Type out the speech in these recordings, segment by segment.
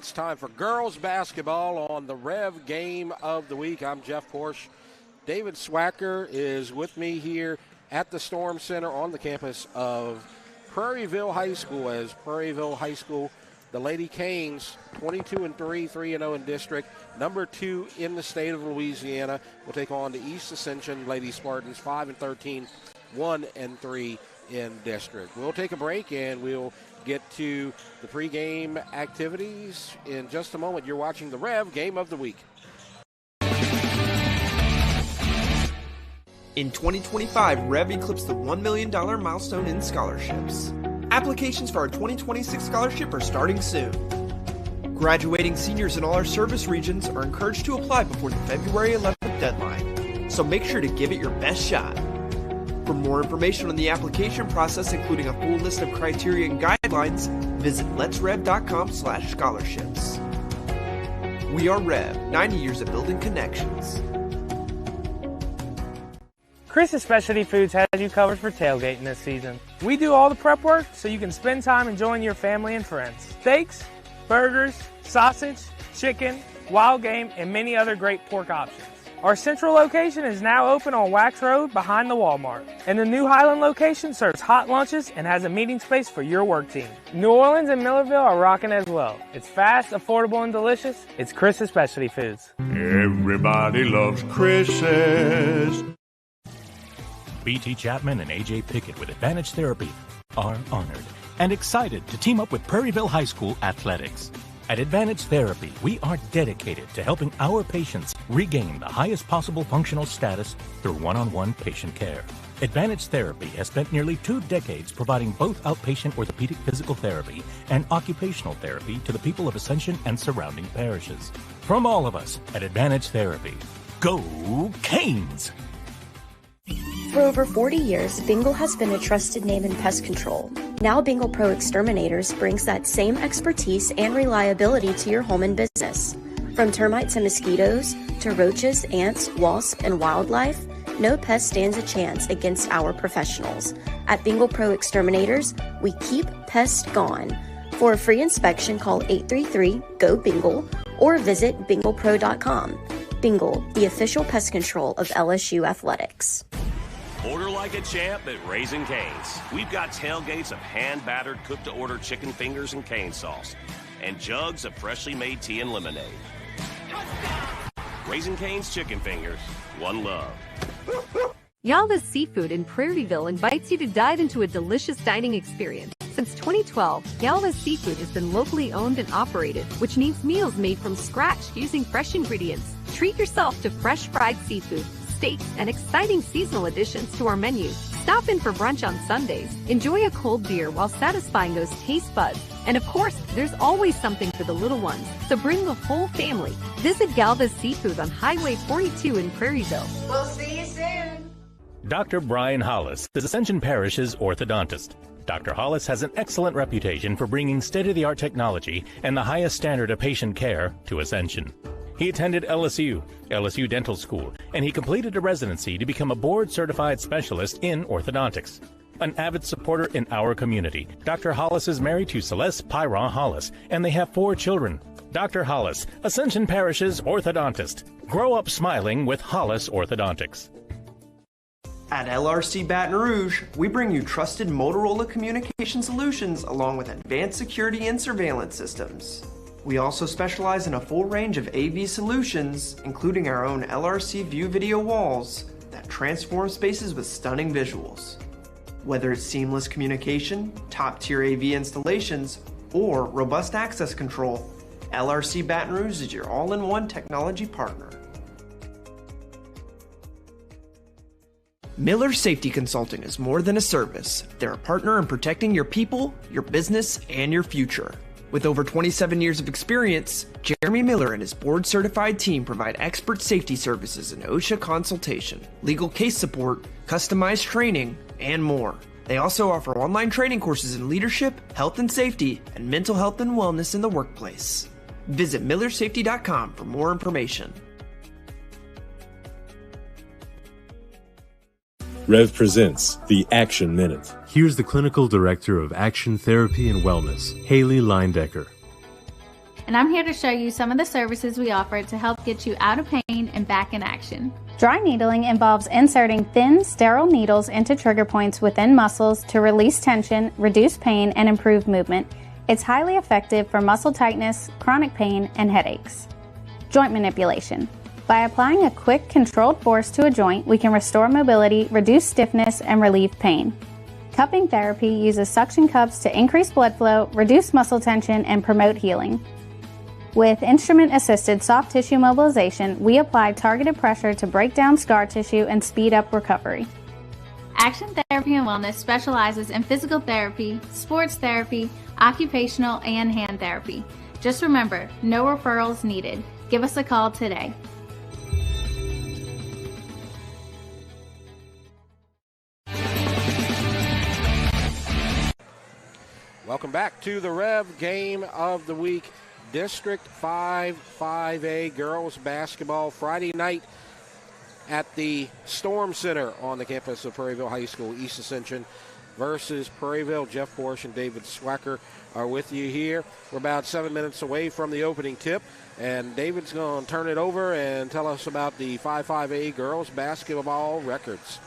it's time for girls basketball on the REV Game of the Week. I'm Jeff Porsche. David Swacker is with me here at the Storm Center on the campus of Prairieville High School, as Prairieville High School, the Lady Canes, 22-3, 3-0 in district, number 2 in the state of Louisiana, will take on the East Ascension Lady Spartans, 5-13, 1-3 in district. We'll take a break and we'll get to the pregame activities in just a moment. You're watching the REV Game of the Week. In 2025, REV eclipsed the $1 million milestone in scholarships. Applications for our 2026 scholarship are starting soon. Graduating seniors in all our service regions are encouraged to apply before the February 11th deadline, so make sure to give it your best shot. For more information on the application process, including a full list of criteria and guidelines, visit letsrev.com/scholarships. We are REV, 90 years of building connections. Chris's Specialty Foods has you covered for tailgating this season. We do all the prep work so you can spend time enjoying your family and friends. Steaks, burgers, sausage, chicken, wild game, and many other great pork options. Our central location is now open on Wax Road behind the Walmart. And the new Highland location serves hot lunches and has a meeting space for your work team. New Orleans and Millerville are rocking as well. It's fast, affordable, and delicious. It's Chris's Specialty Foods. Everybody loves Chris's. B.T. Chapman and A.J. Pickett with Advantage Therapy are honored and excited to team up with Prairieville High School Athletics. At Advantage Therapy, we are dedicated to helping our patients regain the highest possible functional status through one-on-one patient care. Advantage Therapy has spent nearly 2 decades providing both outpatient orthopedic physical therapy and occupational therapy to the people of Ascension and surrounding parishes. From all of us at Advantage Therapy, go Canes! For over 40 years, Bingle has been a trusted name in pest control. Now Bingle Pro Exterminators brings that same expertise and reliability to your home and business. From termites and mosquitoes to roaches, ants, wasps, and wildlife, no pest stands a chance against our professionals. At Bingle Pro Exterminators, we keep pests gone. For a free inspection, call 833-GO-BINGLE or visit binglepro.com. Bingle, the official pest control of LSU Athletics. Order like a champ at Raising Cane's. We've got tailgates of hand-battered, cooked-to-order chicken fingers and cane sauce, and jugs of freshly made tea and lemonade. Raising Cane's chicken fingers, one love. Yalva's Seafood in Prairieville invites you to dive into a delicious dining experience. Since 2012, Yalva's Seafood has been locally owned and operated, which means meals made from scratch using fresh ingredients. Treat yourself to fresh fried seafood, steaks, and exciting seasonal additions to our menu. Stop in for brunch on Sundays. Enjoy a cold beer while satisfying those taste buds. And of course, there's always something for the little ones, so bring the whole family. Visit Galva's Seafood on Highway 42 in Prairieville. We'll see you soon. Dr. Brian Hollis is Ascension Parish's orthodontist. Dr. Hollis has an excellent reputation for bringing state-of-the-art technology and the highest standard of patient care to Ascension. He attended LSU Dental School, and he completed a residency to become a board-certified specialist in orthodontics. An avid supporter in our community, Dr. Hollis is married to Celeste Pyron Hollis, and they have 4 children. Dr. Hollis, Ascension Parish's orthodontist. Grow up smiling with Hollis Orthodontics. At LRC Baton Rouge, we bring you trusted Motorola communication solutions along with advanced security and surveillance systems. We also specialize in a full range of AV solutions, including our own LRC View video walls that transform spaces with stunning visuals. Whether it's seamless communication, top-tier AV installations, or robust access control, LRC Baton Rouge is your all-in-one technology partner. Miller Safety Consulting is more than a service. They're a partner in protecting your people, your business, and your future. With over 27 years of experience, Jeremy Miller and his board-certified team provide expert safety services in OSHA consultation, legal case support, customized training, and more. They also offer online training courses in leadership, health and safety, and mental health and wellness in the workplace. Visit millersafety.com for more information. REV presents the Action Minute. Here's the Clinical Director of Action Therapy and Wellness, Haley Leindecker. and I'm here to show you some of the services we offer to help get you out of pain and back in action. Dry needling involves inserting thin, sterile needles into trigger points within muscles to release tension, reduce pain, and improve movement. It's highly effective for muscle tightness, chronic pain, and headaches. Joint manipulation. By applying a quick, controlled force to a joint, we can restore mobility, reduce stiffness, and relieve pain. Cupping therapy uses suction cups to increase blood flow, reduce muscle tension, and promote healing. With instrument-assisted soft tissue mobilization, we apply targeted pressure to break down scar tissue and speed up recovery. Action Therapy and Wellness specializes in physical therapy, sports therapy, occupational, and hand therapy. Just remember, no referrals needed. Give us a call today. Welcome back to the REV Game of the Week. District 5 5A girls basketball Friday night at the Storm Center on the campus of Prairieville High School. East Ascension versus Prairieville. Jeff Porsche and David Swacker are with you here. We're about 7 minutes away from the opening tip, and David's going to turn it over and tell us about the 5-5A girls basketball records.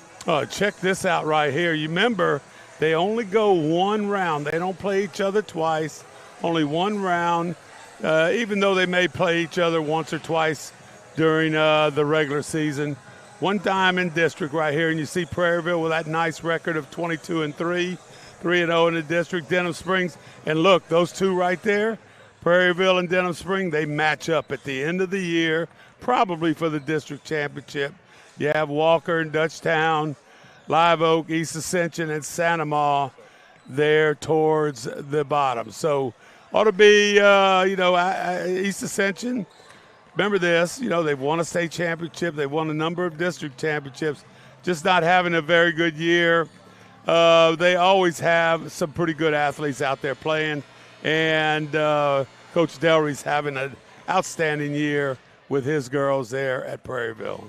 Check this out right here. You remember, they only go one round. They don't play each other twice, only one round, even though they may play each other once or twice during the regular season. One time in district right here, and you see Prairieville with that nice record of 22-3, 3-0 in the district. Denham Springs, and look, those two right there, Prairieville and Denham Springs, they match up at the end of the year, probably for the district championship. You have Walker and Dutchtown, Live Oak, East Ascension, and Santa Ma there towards the bottom. So ought to be, East Ascension. Remember this, they've won a state championship. They've won a number of district championships, just not having a very good year. They always have some pretty good athletes out there playing, and Coach Delry's having an outstanding year with his girls there at Prairieville.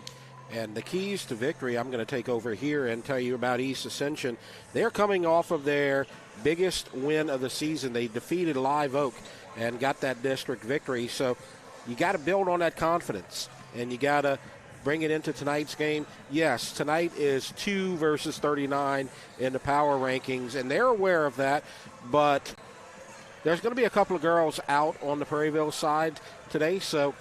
And the keys to victory, I'm going to take over here and tell you about East Ascension. They're coming off of their biggest win of the season. They defeated Live Oak and got that district victory. So you got to build on that confidence, and you got to bring it into tonight's game. Yes, tonight is 2 versus 39 in the power rankings, and they're aware of that, but there's going to be a couple of girls out on the Prairieville side today, so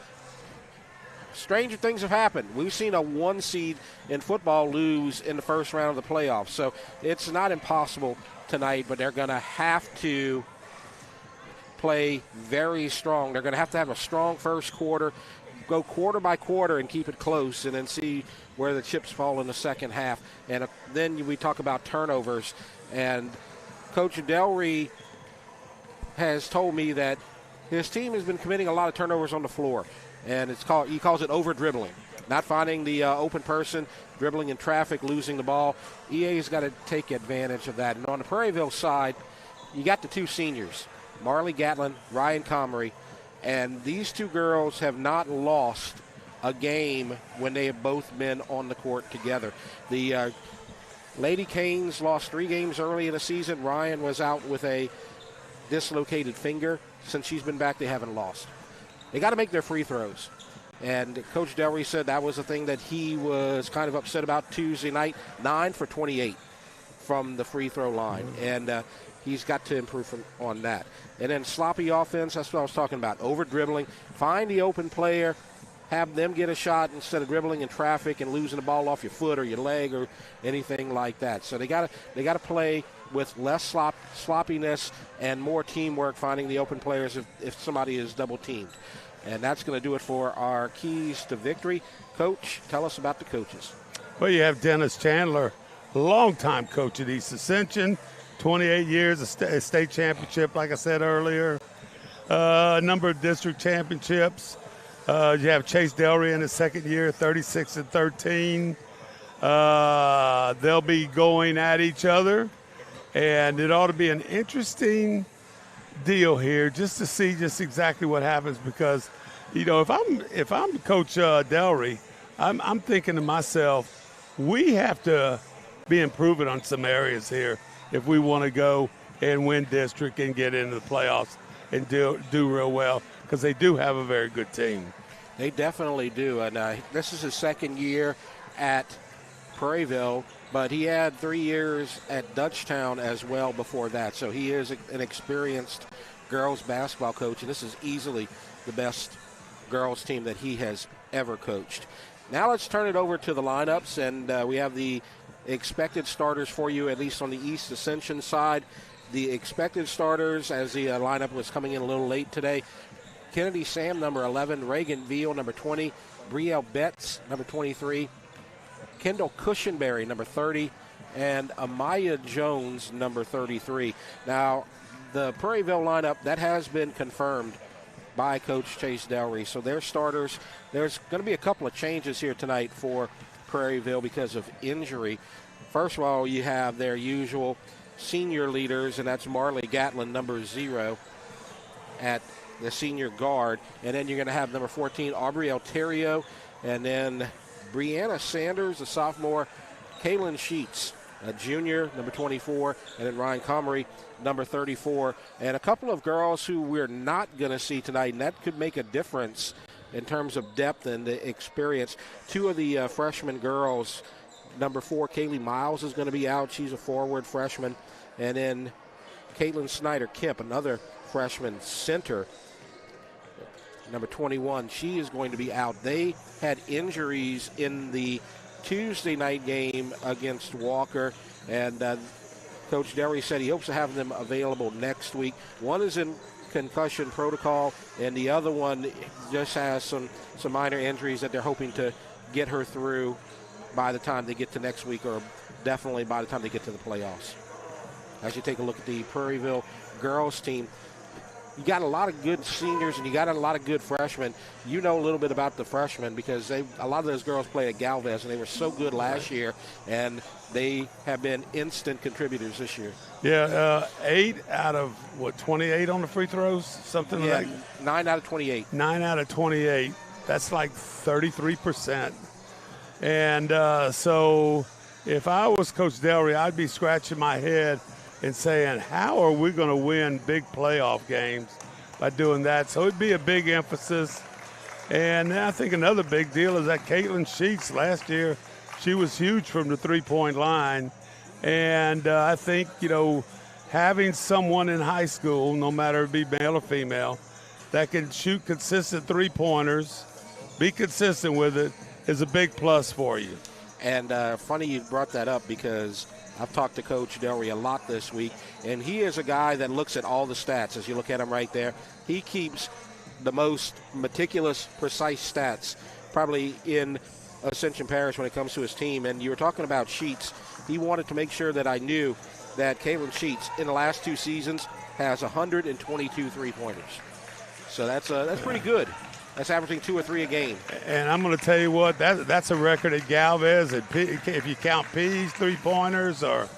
stranger things have happened. We've seen a 1 seed in football lose in the first round of the playoffs, so it's not impossible tonight, but they're going to have to play very strong. They're going to have a strong first quarter, go quarter by quarter and keep it close, and then see where the chips fall in the second half. And then we talk about turnovers, and Coach Delry has told me that his team has been committing a lot of turnovers on the floor. And he calls it over-dribbling, not finding the open person, dribbling in traffic, losing the ball. EA's got to take advantage of that. And on the Prairieville side, you got the 2 seniors, Marley Gatlin, Ryan Comrie, and these 2 girls have not lost a game when they have both been on the court together. The Lady Canes lost 3 games early in the season. Ryan was out with a dislocated finger. Since she's been back, they haven't lost. They got to make their free throws. And Coach Delry said that was the thing that he was kind of upset about Tuesday night. 9 for 28 from the free throw line. And he's got to improve on that. And then sloppy offense, that's what I was talking about. Over-dribbling. Find the open player. Have them get a shot instead of dribbling in traffic and losing the ball off your foot or your leg or anything like that. So they got to play with less sloppiness and more teamwork, finding the open players if somebody is double-teamed. And that's going to do it for our keys to victory. Coach, tell us about the coaches. Well, you have Dennis Chandler, longtime coach at East Ascension, 28 years, a state championship, like I said earlier, a number of district championships. You have Chase Delry in his second year, 36-13. They'll be going at each other. And it ought to be an interesting deal here just to see just exactly what happens because, if I'm Coach Delry, I'm thinking to myself, we have to be improving on some areas here if we want to go and win district and get into the playoffs and do real well. because they do have a very good team. They definitely do. And this is his second year at Prairieville, but he had 3 years at Dutchtown as well before that. So he is an experienced girls basketball coach, and this is easily the best girls team that he has ever coached. Now let's turn it over to the lineups, and we have the expected starters for you, at least on the East Ascension side. The expected starters, as the lineup was coming in a little late today: Kennedy Sam, number 11, Reagan Veal, number 20, Brielle Betts, number 23, Kendall Cushenberry, number 30, and Amaya Jones, number 33. Now, the Prairieville lineup, that has been confirmed by Coach Chase Delry. So their starters, there's going to be a couple of changes here tonight for Prairieville because of injury. First of all, you have their usual senior leaders, and that's Marley Gatlin, number 0, at the senior guard. And then you're going to have number 14, Aubrey Alterio, and then Brianna Sanders, a sophomore, Kaylin Sheets, a junior, number 24, and then Ryan Comery, number 34. And a couple of girls who we're not going to see tonight, and that could make a difference in terms of depth and the experience. Two of the freshman girls, number 4, Kaylee Miles is going to be out. She's a forward freshman. And then Caitlin Snyder-Kemp, another freshman center, number 21. She is going to be out. They had injuries in the Tuesday night game against Walker, and Coach Delry said he hopes to have them available next week. One is in concussion protocol, and the other one just has some minor injuries that they're hoping to get her through by the time they get to next week, or definitely by the time they get to the playoffs. As you take a look at the Prairieville girls team, you got a lot of good seniors and you got a lot of good freshmen. You know a little bit about the freshmen because a lot of those girls play at Galvez, and they were so good last year, and they have been instant contributors this year. Yeah, 8 out of, 28 on the free throws? Something like that? 9 out of 28. 9 out of 28. That's like 33%. And so if I was Coach Delry, I'd be scratching my head and saying, how are we going to win big playoff games by doing that? So it'd be a big emphasis. And I think another big deal is that Caitlin Sheets last year, she was huge from the three-point line. And I think, having someone in high school, no matter if it be male or female, that can shoot consistent three-pointers, be consistent with it, is a big plus for you. And funny you brought that up because I've talked to Coach Delry a lot this week, and he is a guy that looks at all the stats. As you look at him right there, he keeps the most meticulous, precise stats probably in Ascension Parish when it comes to his team. And you were talking about Sheets. He wanted to make sure that I knew that Kaylin Sheets in the last 2 seasons has 122 three-pointers. So that's pretty good. That's averaging 2 or 3 a game. And I'm going to tell you what, that's a record at Galvez. If you count P's three-pointers or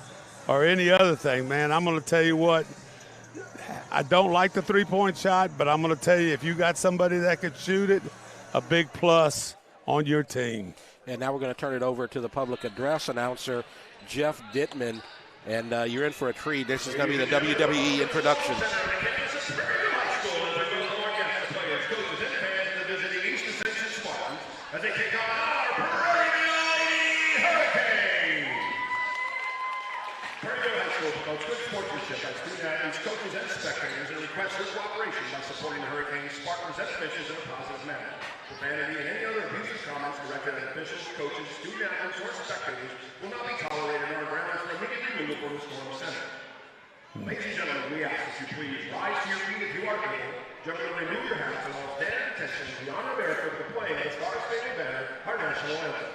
any other thing, man, I'm going to tell you what, I don't like the three-point shot, but I'm going to tell you, if you got somebody that could shoot it, a big plus on your team. And now we're going to turn it over to the public address announcer, Jeff Dittman. And you're in for a treat. This is going to be the WWE introduction. As they kick off our Prairieville Hurricanes. Prairieville High School promotes good sportsmanship by student-athletes, coaches, and spectators, and requests your cooperation by supporting the Hurricanes, Spartans, and officials in a positive manner. Profanity and any other abusive comments directed at officials, coaches, student-athletes, or spectators will not be tolerated on grounds for immediate removal from the Storm Center. Ladies and gentlemen, we ask that you please rise to your feet if you are able. Gentlemen, remove your hats and all stand at attention to the honor of America for the playing of the Star Spangled Banner, our national anthem.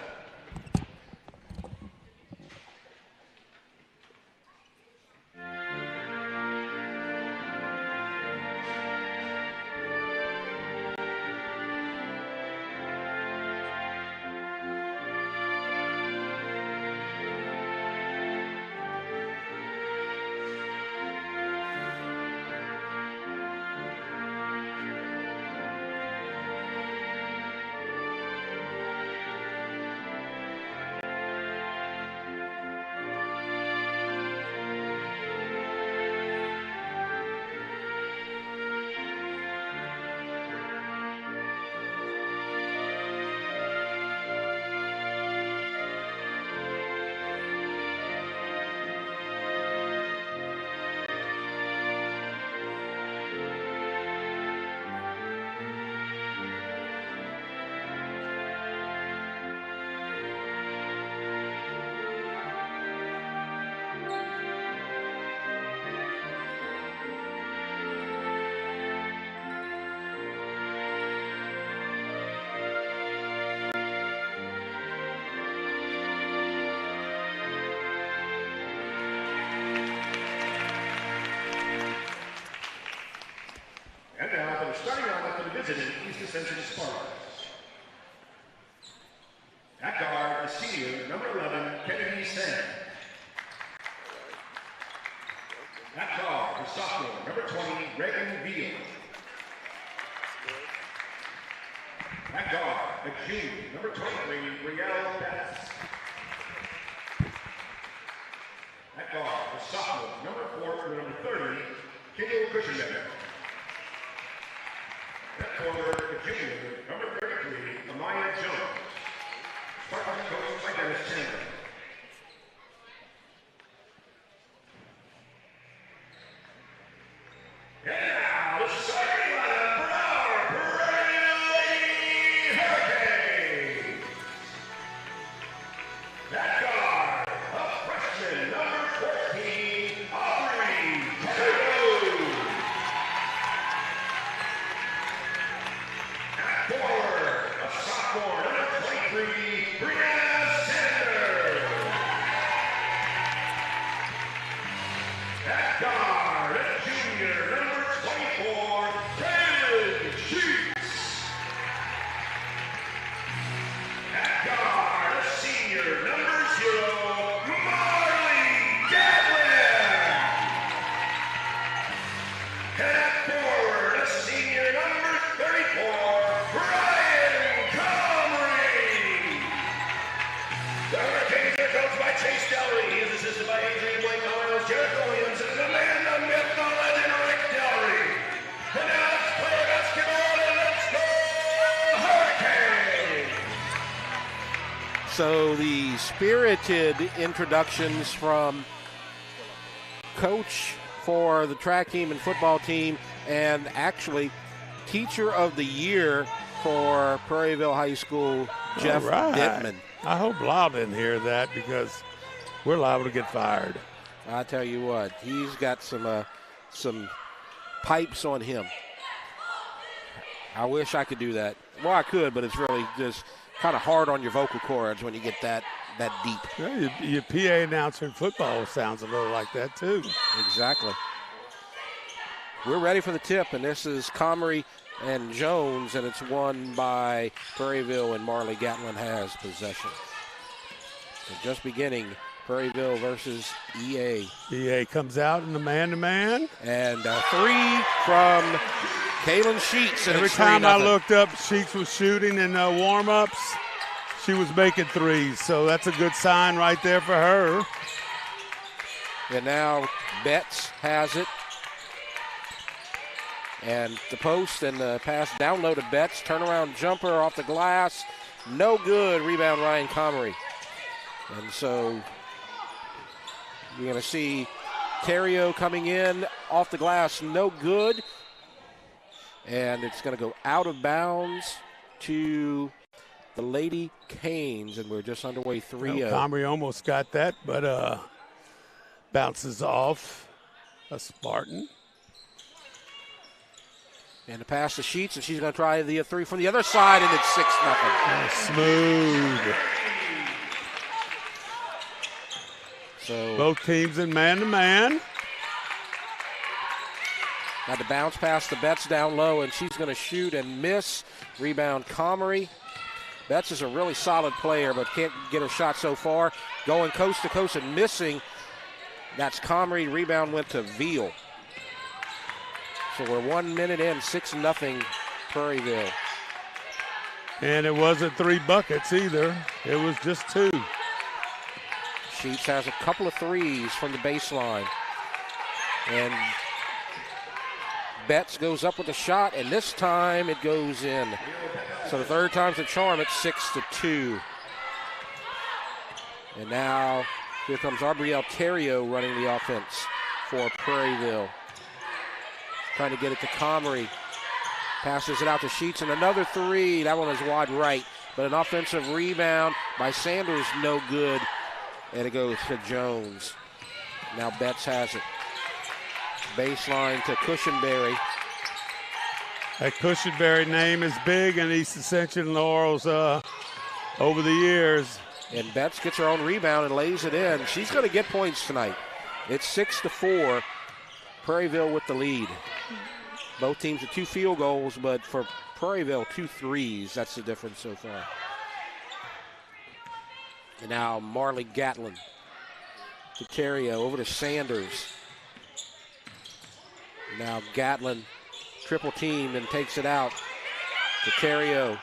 Ascension Spartans. At guard, the senior, number 11, Kennedy Sen. At guard, the sophomore, number 20, Reagan Veal. At guard, the junior, number 23, Brielle Betts. At guard, the sophomore, number 30, Kendall Cushionberry. At forward, the junior, number 33, Amaya Jones. Spartans coached by Dennis Chandler. And now, the starting lineup for our Prairie Hurricanes. At guard, a freshman, number 14, Aubrey Taylor. At forward, a sophomore, number 23, Brianna Sanders. At guard, a junior, number 24, Taylor Sheets. At guard, a senior, number 0, Marley Gatlin. And at forward, a senior, number 34, Brian Comrie. The Hurricanes are coached by Chase Delry. He is assisted by Adrian Blake, Miles, Jericho Williams, and the man, the myth, the legend, Rick Delry. And now let's play basketball and let's go Hurricanes! So the spirited introductions from coach for the track team and football team, and actually teacher of the year for Prairieville High School, Jeff Dittman. I hope Lyle didn't hear that because we're liable to get fired. I tell you what, he's got some pipes on him. I wish I could do that. Well, I could, but it's really just kind of hard on your vocal cords when you get that deep. Yeah, your PA announcer in football sounds a little like that too. Exactly. We're ready for the tip, and this is Comrie and Jones, and it's won by Prairieville, and Marley Gatlin has possession. So just beginning, Prairieville versus EA. EA comes out in the man-to-man. And a three from Kaylin Sheets. And every time I looked up, Sheets was shooting in warm-ups. She was making threes, so that's a good sign right there for her. And now Betts has it. And the post and the pass down low to Betts. Turnaround jumper off the glass. No good. Rebound Ryan Comrie. And so you're going to see Terrio coming in off the glass. No good. And it's going to go out of bounds to the Lady Canes. And we're just underway 3-0. Comrie almost got that, but bounces off a Spartan. And the pass to Sheets, and she's going to try the three from the other side, and it's 6-0. Smooth. So both teams in man-to-man. Now the bounce pass to Betts down low, and she's going to shoot and miss. Rebound Comrie. Betts is a really solid player, but can't get her shot so far. Going coast to coast and missing. That's Comrie. Rebound went to Veal. So we're 1 minute in, 6-0 Prairieville. And it wasn't 3 buckets either. It was just 2. Sheets has a couple of threes from the baseline. And Betts goes up with a shot, and this time it goes in. So the third time's the charm. It's 6-2. And now here comes Aubrielle Terrio running the offense for Prairieville. Trying to get it to Comrie. Passes it out to Sheets, and another three. That one is wide right. But an offensive rebound by Sanders, no good. And it goes to Jones. Now Betts has it. Baseline to Cushionberry. That Cushionberry name is big in East Ascension Laurels over the years. And Betts gets her own rebound and lays it in. She's going to get points tonight. It's 6-4. Prairieville with the lead. Both teams with 2 field goals, but for Prairieville, 2 threes. That's the difference so far. And now Marley Gatlin to Terrio, over to Sanders. Now Gatlin triple team and takes it out to Terrio.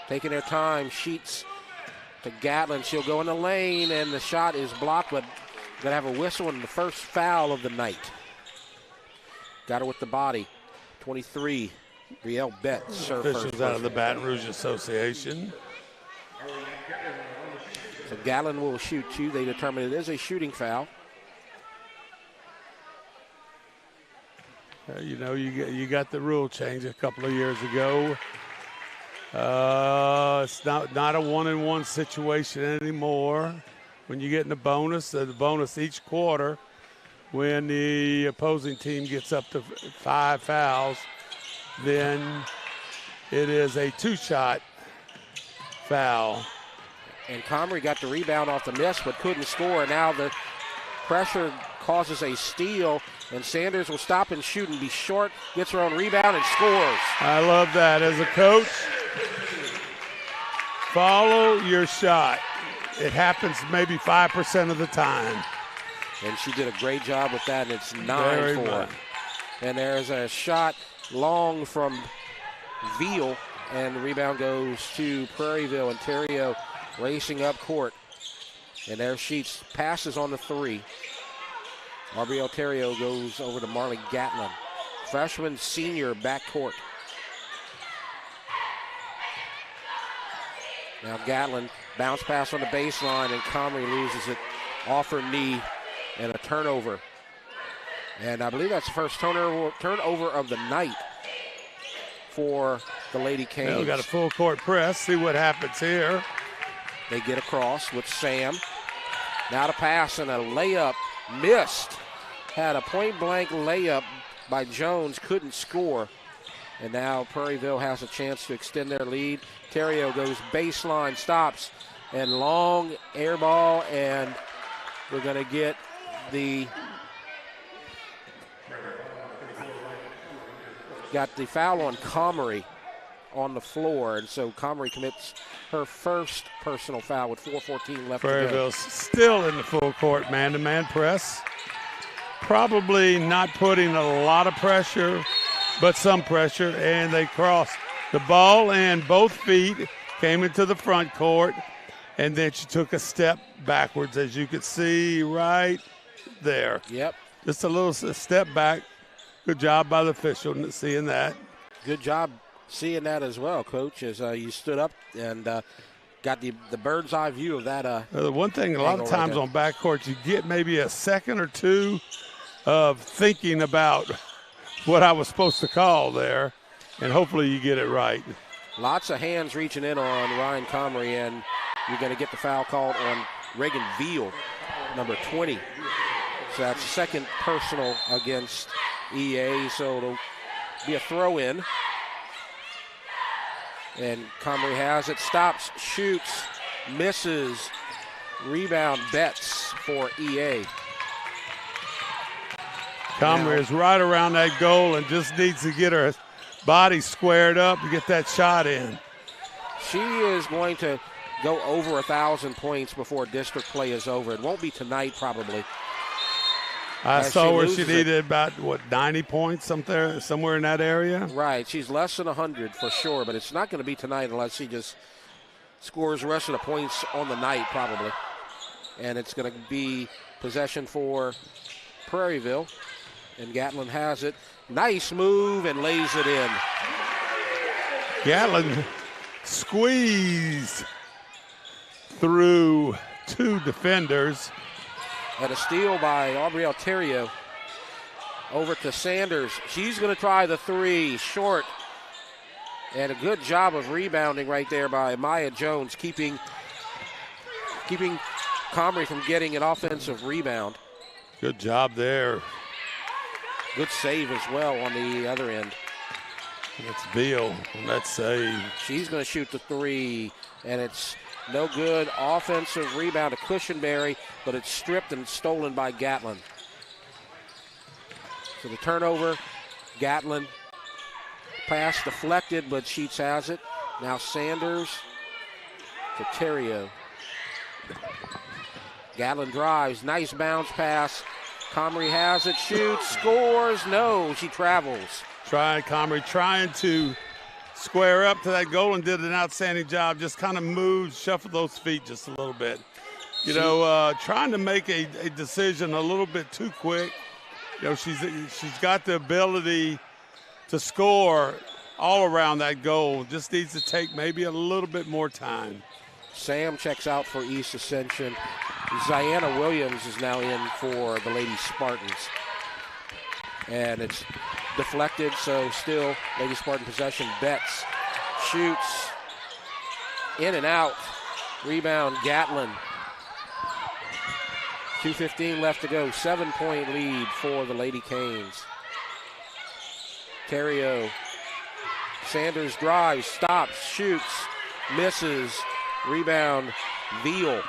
Taking their time, Sheets to Gatlin. She'll go in the lane, and the shot is blocked, but going to have a whistle and the first foul of the night. Got her with the body. 23, Riel Betts. Officials out of the Baton Rouge Association. So Gatlin will shoot 2. They determine it is a shooting foul. You know, you got the rule change a couple of years ago. It's not a 1-and-1 situation anymore. When you get in the bonus each quarter, when the opposing team gets up to 5 fouls, then it is a 2-shot foul. And Comrie got the rebound off the miss, but couldn't score. Now the pressure causes a steal, and Sanders will stop and shoot and be short, gets her own rebound and scores. I love that. As a coach, follow your shot. It happens maybe 5% of the time. And she did a great job with that, and it's 9-4. And there's a shot long from Veal, and the rebound goes to Prairieville, and Terrio racing up court. And there Sheets passes on the 3. RBL Terrio goes over to Marley Gatlin. Freshman, senior, backcourt. Now Gatlin, bounce pass on the baseline, and Comrie loses it off her knee, and a turnover. And I believe that's the first turnover of the night for the Lady Canes. Well, we got a full court press. See what happens here. They get across with Sam. Now to pass, and a layup missed. Had a point-blank layup by Jones, couldn't score. And now Prairieville has a chance to extend their lead. Terrio goes baseline, stops, and long air ball, and we're going to get got the foul on Comrie on the floor, and so Comrie commits her first personal foul with 4:14 left to go. Prairieville's still in the full court man-to-man press. Probably not putting a lot of pressure, but some pressure, and they crossed the ball, and both feet came into the front court, and then she took a step backwards, as you could see right there. Yep. Just a little step back. Good job by the official seeing that. Good job seeing that as well, Coach, as you stood up and got the bird's eye view of that. The one thing a lot of times on backcourt, you get maybe a second or two of thinking about what I was supposed to call there, and hopefully you get it right. Lots of hands reaching in on Ryan Comrie, and you're going to get the foul called on Reagan Veal, number 20. So that's the second personal against EA, so it'll be a throw-in. And Comrie has it, stops, shoots, misses, rebound, Betts for EA. Comrie is right around that goal and just needs to get her body squared up to get that shot in. She is going to go over 1,000 points before district play is over. It won't be tonight probably. I saw where she needed about, 90 points somewhere in that area? Right. She's less than 100 for sure, but it's not going to be tonight unless she just scores the rest of the points on the night probably. And it's going to be possession for Prairieville. And Gatlin has it. Nice move and lays it in. Gatlin squeezed through 2 defenders. And a steal by Aubrielle Terrio. Over to Sanders. She's going to try the 3, short. And a good job of rebounding right there by Maya Jones, keeping Comrie from getting an offensive rebound. Good job there. Good save as well on the other end. That's Veal on that save. She's going to shoot the 3, and it's no good. Offensive rebound to Cushenberry, but it's stripped and stolen by Gatlin. So the turnover Gatlin. Pass deflected, but Sheets has it. Now Sanders to Terrio. Gatlin drives. Nice bounce pass. Comrie has it. Shoots. Scores. No, she travels. Comrie trying to square up to that goal and did an outstanding job. Just kind of moved, shuffled those feet just a little bit. Trying to make a decision a little bit too quick. She's got the ability to score all around that goal. Just needs to take maybe a little bit more time. Sam checks out for East Ascension. Ziana Williams is now in for the Lady Spartans. And it's deflected, so still Lady Spartan possession. Betts shoots. In and out. Rebound, Gatlin. 2:15 left to go. 7-point lead for the Lady Canes. Terrio. Sanders drives, stops, shoots, misses. Rebound, Veal.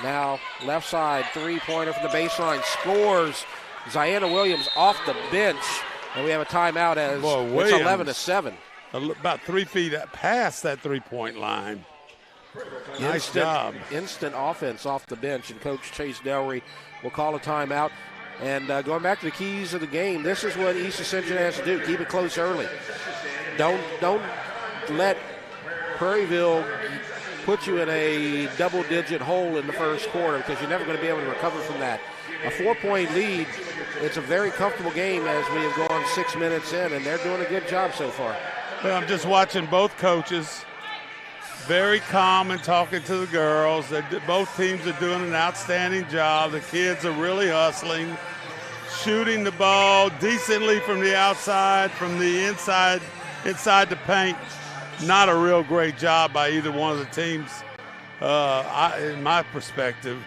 Now left side, three-pointer from the baseline, scores. Ziana Williams off the bench, and we have a timeout as it's 11-7. About 3 feet past that three-point line. Nice job. Instant offense off the bench, and Coach Chase Delry will call a timeout. And going back to the keys of the game, this is what East Ascension has to do. Keep it close early. Don't let Prairieville put you in a double-digit hole in the first quarter, because you're never going to be able to recover from that. A 4-point lead, it's a very comfortable game as we have gone 6 minutes in, and they're doing a good job so far. Well, I'm just watching both coaches. Very calm and talking to the girls. Both teams are doing an outstanding job. The kids are really hustling, shooting the ball decently from the outside, from the inside the paint. Not a real great job by either one of the teams, in my perspective.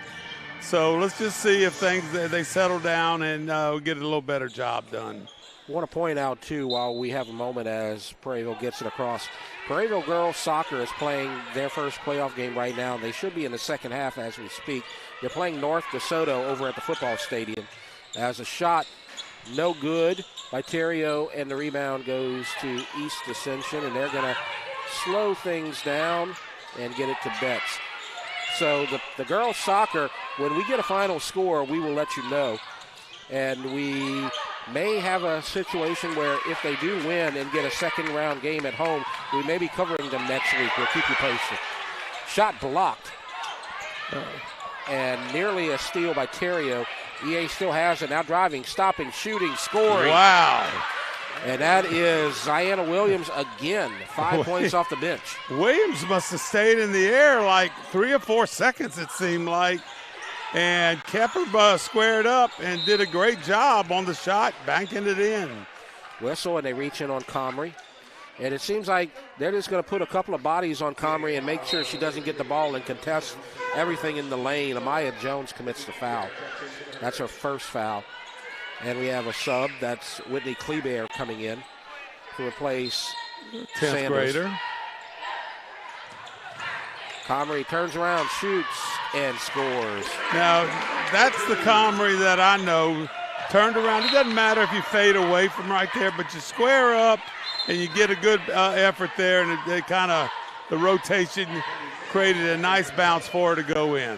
So let's just see if they settle down and get a little better job done. I want to point out, too, while we have a moment as Prairieville gets it across, Prairieville girls soccer is playing their first playoff game right now. They should be in the second half as we speak. They're playing North DeSoto over at the football stadium. As a shot, no good by Terrio, and the rebound goes to East Ascension, and they're going to slow things down and get it to Betts. So the girls soccer, when we get a final score, we will let you know. And we may have a situation where if they do win and get a second-round game at home, we may be covering them next week. We'll keep you posted. Shot blocked. And nearly a steal by Terrio. EA still has it. Now driving, stopping, shooting, scoring. Wow. And that is Ziana Williams again, 5 points off the bench. Williams must have stayed in the air like 3 or 4 seconds, it seemed like, and kept her squared up and did a great job on the shot, banking it in. Whistle, and they reach in on Comrie. And it seems like they're just going to put a couple of bodies on Comrie and make sure she doesn't get the ball and contest everything in the lane. Amaya Jones commits the foul. That's her first foul. And we have a sub. That's Whitney Kleber coming in to replace 10th Sanders. grader. Comrie turns around, shoots, and scores. Now, that's the Comrie that I know. Turned around. It doesn't matter if you fade away from right there, but you square up and you get a good effort there, and they kind of, the rotation created a nice bounce for her to go in.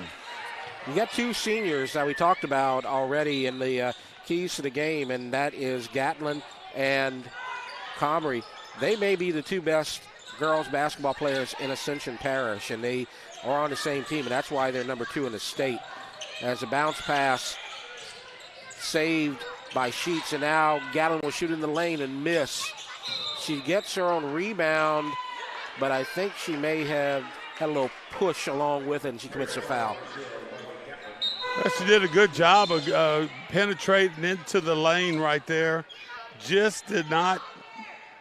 You got two seniors that we talked about already in the keys to the game, and that is Gatlin and Comrie. They may be the two best girls basketball players in Ascension Parish, and they are on the same team, and that's why they're number 2 in the state. As a bounce pass saved by Sheets, and now Gatlin will shoot in the lane and miss. She gets her own rebound, but I think she may have had a little push along with it, and she commits a foul. She did a good job of penetrating into the lane right there. Just did not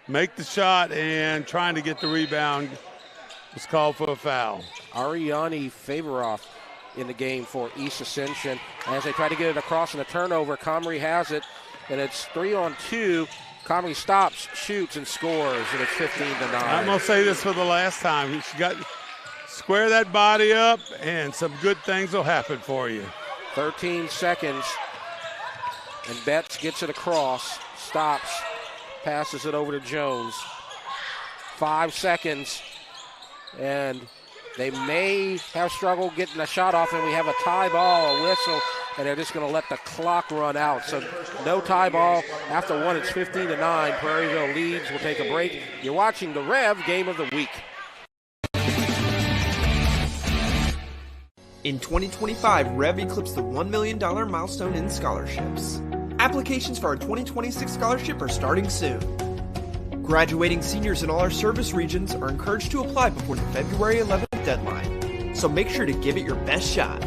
make the shot, and trying to get the rebound was called for a foul. Ariane Favoroff in the game for East Ascension as they try to get it across in a turnover. Comrie has it, and it's 3-on-2. Comrie stops, shoots, and scores, and it's 15-9. I'm going to say this for the last time. She got square that body up, and some good things will happen for you. 13 seconds. And Betts gets it across, stops, passes it over to Jones. 5 seconds, and they may have struggled getting a shot off, and we have a tie ball, a whistle, and they're just going to let the clock run out. So no tie ball. After one, it's 15-9. Prairieville leads. We'll take a break. You're watching the Rev Game of the Week. In 2025, REV eclipsed the $1 million milestone in scholarships. Applications for our 2026 scholarship are starting soon. Graduating seniors in all our service regions are encouraged to apply before the February 11th deadline, so make sure to give it your best shot.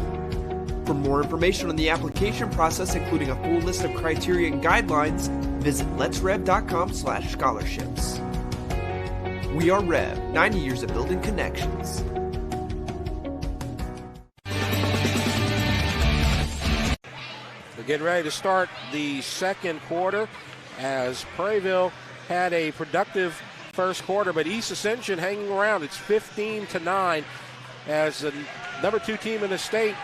For more information on the application process, including a full list of criteria and guidelines, visit letsrev.com/scholarships. We are REV, 90 years of building connections. We're getting ready to start the second quarter as Prairieville had a productive first quarter, but East Ascension hanging around. It's 15-9 as the number 2 team in the state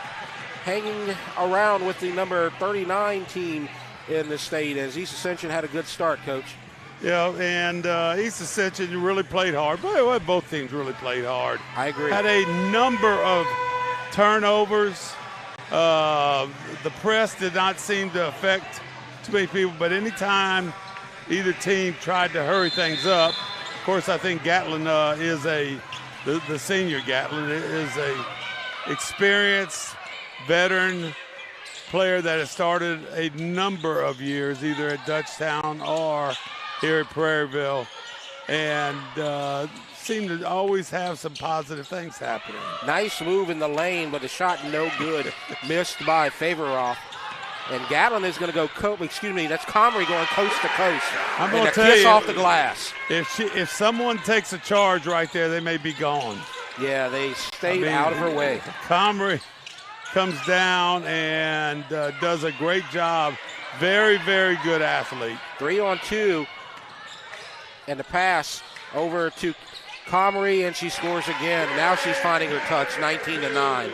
hanging around with the number 39 team in the state as East Ascension had a good start, Coach. Yeah, and East Ascension really played hard. Well, both teams really played hard. I agree. Had a number of turnovers. The press did not seem to affect too many people, but anytime either team tried to hurry things up, of course, I think Gatlin the senior Gatlin is a experienced veteran player that has started a number of years, either at Dutchtown or here at Prairieville, and seem to always have some positive things happening. Nice move in the lane, but the shot no good. Missed by Favoroff. And Gatlin is going to go, that's Comrie going coast to coast. I'm going to tell you, off the glass. If someone takes a charge right there, they may be gone. Yeah, they stayed out of her way. Comrie comes down and does a great job. Very, very good athlete. 3-on-2. And the pass over to Comrie, and she scores again. Now she's finding her touch, 19-9.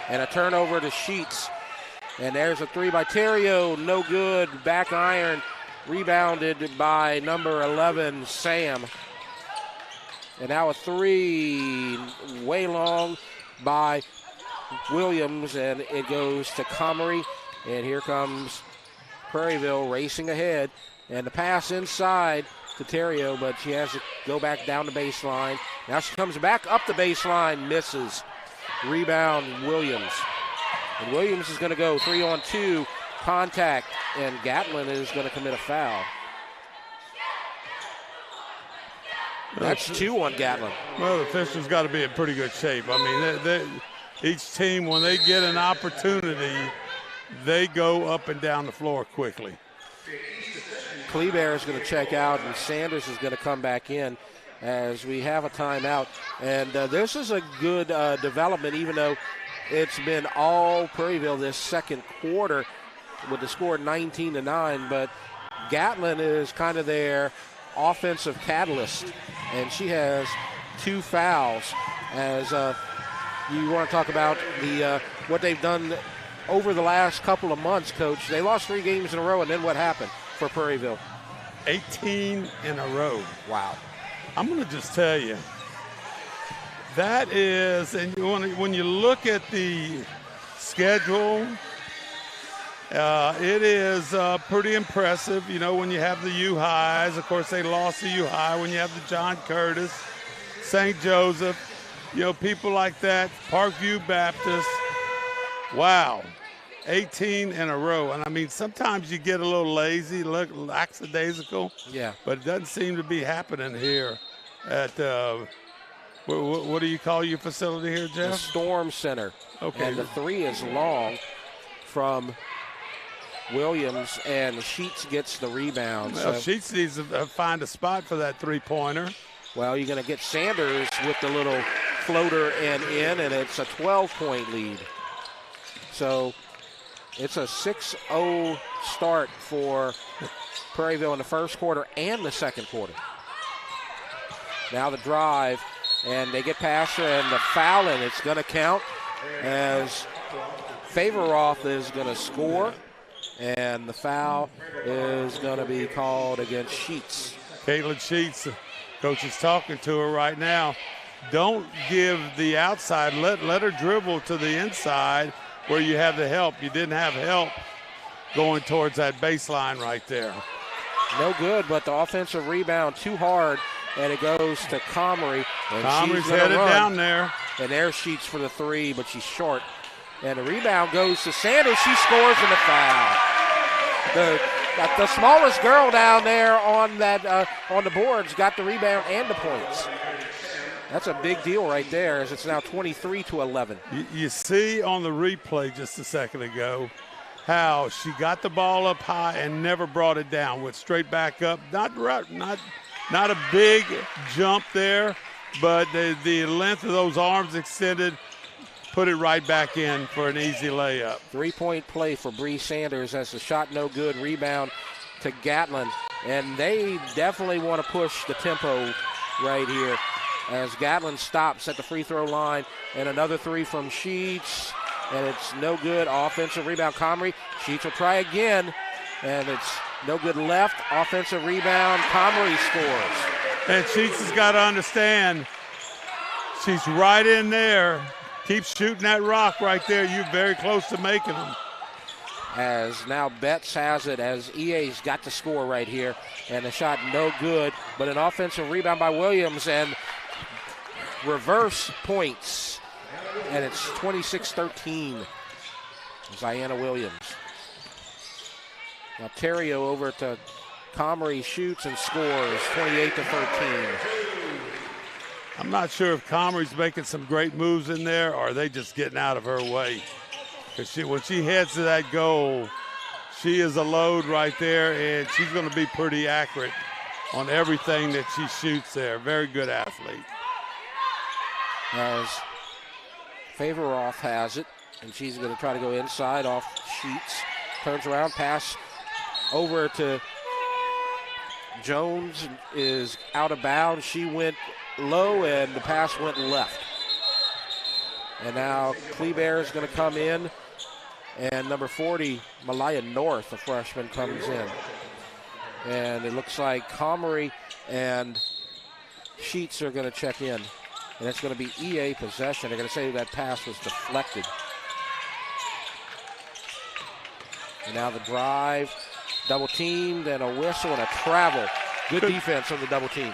And a turnover to Sheets. And there's a 3 by Terrio, no good. Back iron, rebounded by number 11, Sam. And now a 3, way long by Williams, and it goes to Comrie. And here comes Prairieville racing ahead. And the pass inside to Terrio, but she has to go back down the baseline. Now she comes back up the baseline, misses. Rebound, Williams. And Williams is going to go 3-on-2, contact, and Gatlin is going to commit a foul. That's 2 on Gatlin. Well, the officials got to be in pretty good shape. I mean, each team, when they get an opportunity, they go up and down the floor quickly. Kleber is going to check out, and Sanders is going to come back in as we have a timeout. And this is a good development, even though it's been all Prairieville this second quarter with the score 19-9, but Gatlin is kind of their offensive catalyst, and she has 2 fouls. As you want to talk about what they've done over the last couple of months, Coach. They lost 3 games in a row, and then what happened for Prairieville? 18 in a row. Wow. I'm going to just tell you, that is, and when you look at the schedule, it is pretty impressive. You know, when you have the U-Highs, of course they lost the U-High. When you have the John Curtis, St. Joseph, people like that, Parkview Baptist. Wow, 18 in a row. And, I mean, sometimes you get a little lazy, lackadaisical. Yeah. But it doesn't seem to be happening here at what do you call your facility here, Jeff? The Storm Center. Okay. And the 3 is long from Williams, and Sheets gets the rebound. Well, so Sheets needs to find a spot for that 3-pointer. Well, you're going to get Sanders with the little floater and in, and it's a 12-point lead. So it's a 6-0 start for Prairieville in the first quarter and the second quarter. Now the drive, and they get past her, and the foul, and it's going to count as Favoroff is going to score. And the foul is going to be called against Sheets. Caitlin Sheets, coach is talking to her right now. Don't give the outside. Let her dribble to the inside where you have the help. You didn't have help going towards that baseline right there. No good, but the offensive rebound too hard, and it goes to Comrie. Comrie's headed down there. And there's Sheets for the three, but she's short. And the rebound goes to Sanders. She scores in the foul. The smallest girl down there on that on the boards got the rebound and the points. That's a big deal right there, as it's now 23-11. You see on the replay just a second ago how she got the ball up high and never brought it down. Went straight back up. Not a big jump there, but the length of those arms extended, put it right back in for an easy layup. 3-point play for Bree Sanders as the shot no good. Rebound to Gatlin. And they definitely want to push the tempo right here as Gatlin stops at the free throw line. And another three from Sheets. And it's no good. Offensive rebound, Comrie. Sheets will try again. And it's no good left. Offensive rebound, Comrie scores. And Sheets has got to understand, she's right in there. Keep shooting that rock right there. You're very close to making them. As now Betts has it, as EA's got to score right here. And the shot no good, but an offensive rebound by Williams and reverse points. And it's 26-13. Ziana Williams. Now Terrio over to Comrie, shoots and scores, 28-13. I'm not sure if Comrie's making some great moves in there or are they just getting out of her way. Because when she heads to that goal, she is a load right there, and she's going to be pretty accurate on everything that she shoots there. Very good athlete. As Favoroff has it, and she's going to try to go inside off Sheets. Turns around, pass over to Jones, is out of bounds. She went low, and the pass went left. And now Kleber is going to come in, and number 40, Malaya North, a freshman, comes in. And it looks like Comrie and Sheets are going to check in. And it's going to be EA possession. They're going to say that pass was deflected. And now the drive, double teamed, and a whistle and a travel. Good defense on the double team.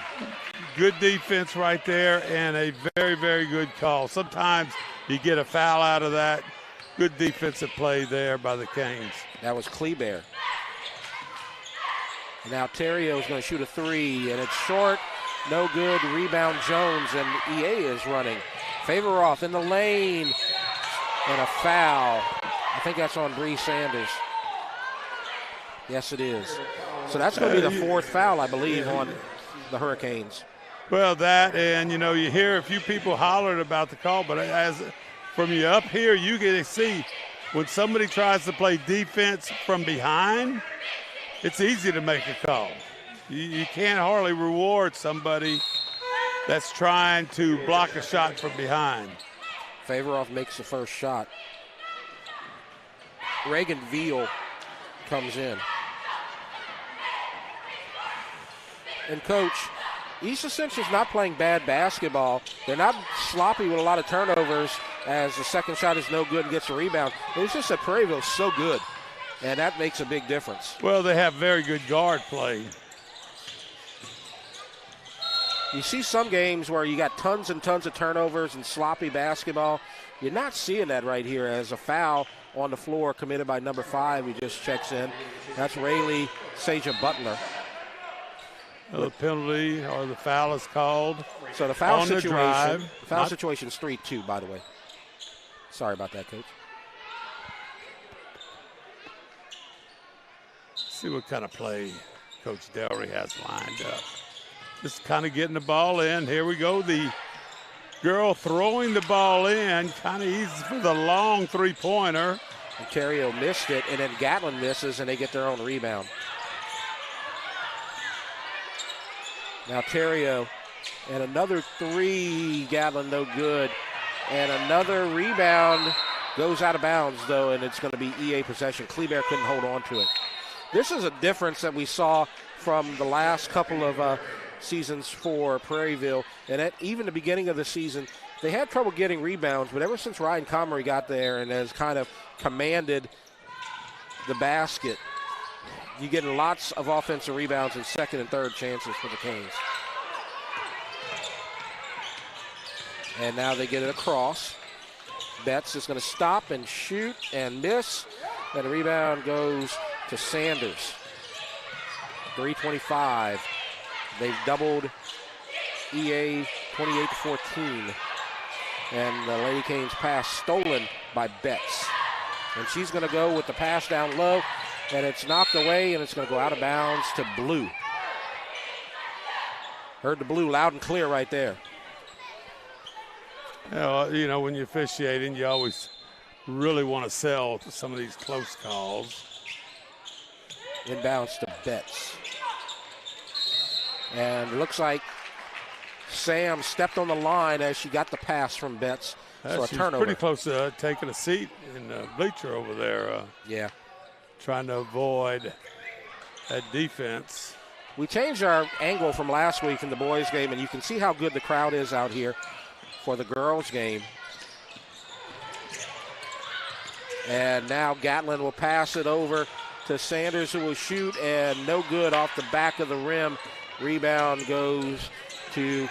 Good defense right there, and a very, very good call. Sometimes you get a foul out of that. Good defensive play there by the Canes. That was Kleber. Now Terrio is going to shoot a three, and it's short. No good. Rebound Jones, and EA is running. Favoroff in the lane, and a foul. I think that's on Bree Sanders. Yes, it is. So that's going to be the fourth foul, I believe, on the Hurricanes. Well, that, and, you know, you hear a few people hollering about the call, but as from you up here, you get to see when somebody tries to play defense from behind, it's easy to make a call. You can't hardly reward somebody that's trying to block a shot from behind. Favoroff makes the first shot. Reagan Veal comes in. And Coach, East Ascension's not playing bad basketball. They're not sloppy with a lot of turnovers as the second shot is no good and gets a rebound. It's just that Prairieville's so good, and that makes a big difference. Well, they have very good guard play. You see some games where you got tons and tons of turnovers and sloppy basketball. You're not seeing that right here as a foul on the floor committed by number 5 who just checks in. That's Rayleigh Saja Butler. The penalty or the foul is called. So the foul on situation, the drive. The foul situation is 3-2, by the way. Sorry about that, Coach. See what kind of play Coach Delry has lined up. Just kind of getting the ball in. Here we go. The girl throwing the ball in, kind of easy for the long three-pointer. Ontario missed it, and then Gatlin misses, and they get their own rebound. Now Terrio, and another three, Gatlin no good. And another rebound Goes out of bounds, though, and it's going to be EA possession. Kleber couldn't hold on to it. This is a difference that we saw from the last couple of seasons for Prairieville. And at even the beginning of the season, they had trouble getting rebounds, but ever since Ryan Comrie got there and has kind of commanded the basket, you get lots of offensive rebounds and second and third chances for the Canes. And now they get it across. Betts is going to stop and shoot and miss. And the rebound goes to Sanders. 3:25. They've doubled EA 28-14. And the Lady Canes pass stolen by Betts. And she's going to go with the pass down low. And it's knocked away, and it's going to go out of bounds to Blue. Heard the Blue loud and clear right there. You know, when you're officiating, you always really want to sell to some of these close calls. Inbounds to Betts. And it looks like Sam stepped on the line as she got the pass from Betts. So a she's turnover. pretty close to taking a seat in the bleacher over there. Yeah. Trying to avoid that defense. We changed our angle from last week in the boys' game, and you can see how good the crowd is out here for the girls' game. And now Gatlin will pass it over to Sanders, who will shoot, and no good off the back of the rim. Rebound goes to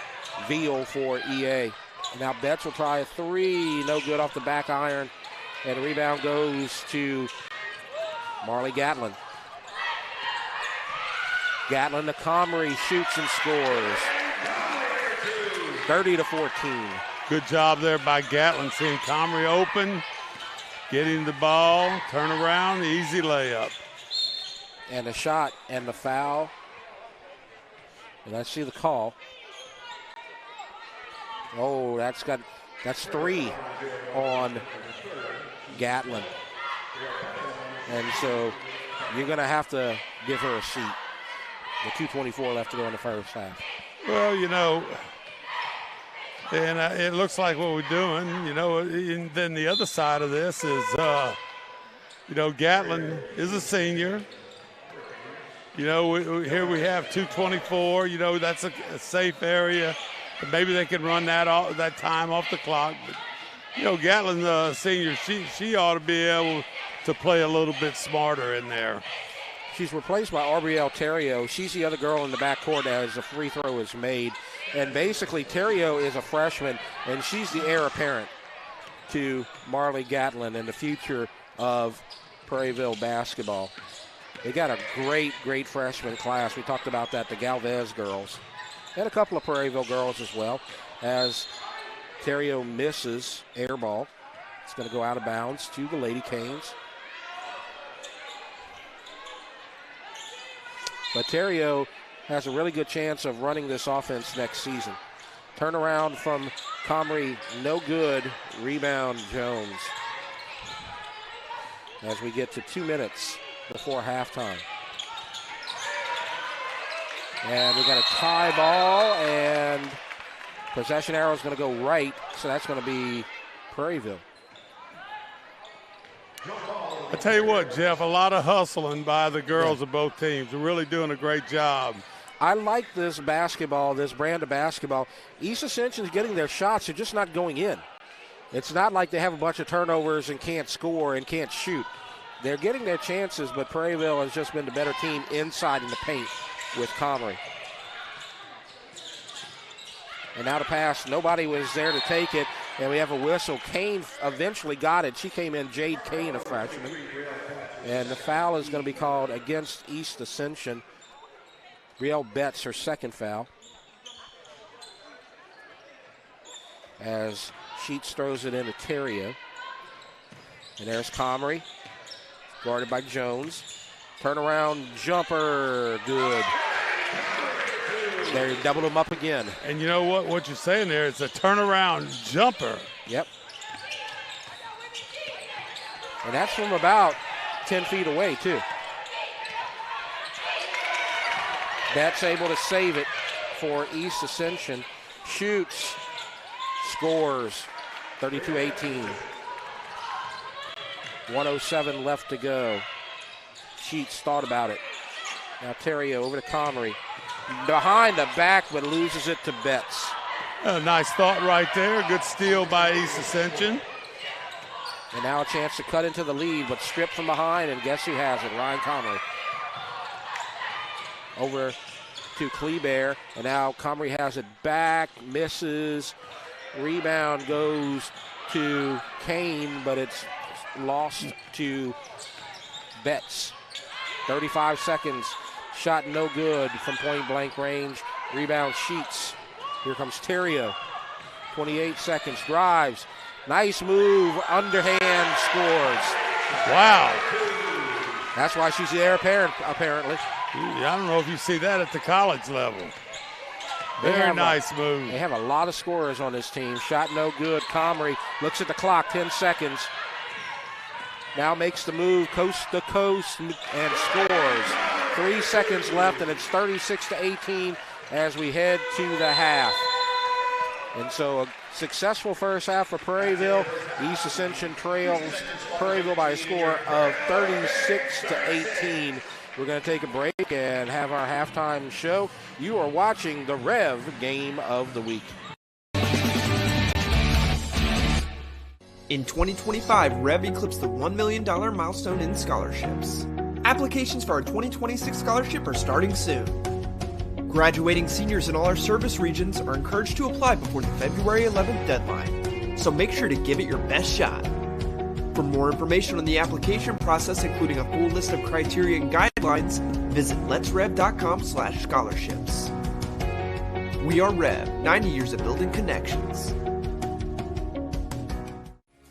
Veal for EA. Now Betts will try a three, no good off the back iron, and the rebound goes to Marley Gatlin. Gatlin to Comrie, shoots and scores. 30-14. Good job there by Gatlin, seeing Comrie open, getting the ball, turn around, easy layup. And a shot and the foul. And I see the call. Oh, that's three on Gatlin. And so you're going to have to give her a seat. The 2:24 left to go in the first half. Well, you know, and it looks like what we're doing, you know, and then the other side of this is, you know, Gatlin is a senior. You know, here we have 2:24. You know, that's a safe area. Maybe they can run that time off the clock. But, you know, Gatlin, the senior, she ought to be able to play a little bit smarter in there. She's replaced by Aubrielle Terrio. She's the other girl in the backcourt as a free throw is made. And basically, Terrio is a freshman, and she's the heir apparent to Marley Gatlin and the future of Prairieville basketball. They got a great, great freshman class. We talked about that, the Galvez girls. And a couple of Prairieville girls as well, as Terrio misses air ball. It's going to go out of bounds to the Lady Canes. But Terrio has a really good chance of running this offense next season. Turnaround from Comrie, no good. Rebound Jones. As we get to 2 minutes before halftime. And we got a tie ball, and possession arrow is going to go right, so that's going to be Prairieville. I tell you what, Jeff, a lot of hustling by the girls of both teams. They're really doing a great job. I like this basketball, this brand of basketball. East Ascension's getting their shots, they're just not going in. It's not like they have a bunch of turnovers and can't score and can't shoot. They're getting their chances, but Prairieville has just been the better team inside in the paint with Comrie. And now the pass, nobody was there to take it, and we have a whistle. Kane eventually got it. She came in, Jade Kane, a freshman. And the foul is going to be called against East Ascension. Brielle Betts, her second foul. As Sheets throws it into Terrio. And there's Comrie, guarded by Jones. Turnaround jumper, good. They doubled him up again. And you know what you're saying there? It's a turnaround jumper. Yep. And that's from about 10 feet away, too. Betts able to save it for East Ascension. Shoots, scores, 32-18. 1:07 left to go. Sheets thought about it. Now Terrio over to Comrie. Behind the back, but loses it to Betts. A nice thought right there. Good steal by East Ascension. And now a chance to cut into the lead, but stripped from behind, and guess who has it? Ryan Comrie. Over to Kleber, and now Comrie has it back, misses. Rebound goes to Kane, but it's lost to Betts. 35 seconds. Shot no good from point-blank range. Rebound Sheets. Here comes Terrio. 28 seconds. Drives. Nice move. Underhand scores. Wow. That's why she's there apparently. I don't know if you see that at the college level. Very nice move. They have a lot of scorers on this team. Shot no good. Comrie looks at the clock. 10 seconds. Now makes the move coast to coast and scores. 3 seconds left, and it's 36-18 as we head to the half. And so a successful first half for Prairieville. East Ascension trails Prairieville by a score of 36-18. We're going to take a break and have our halftime show. You are watching the REV Game of the Week. In 2025, REV eclipsed the $1 million milestone in scholarships. Applications for our 2026 scholarship are starting soon. Graduating seniors in all our service regions are encouraged to apply before the February 11th deadline, so make sure to give it your best shot. For more information on the application process, including a full list of criteria and guidelines, visit letsrev.com/scholarships. We are REV, 90 years of building connections.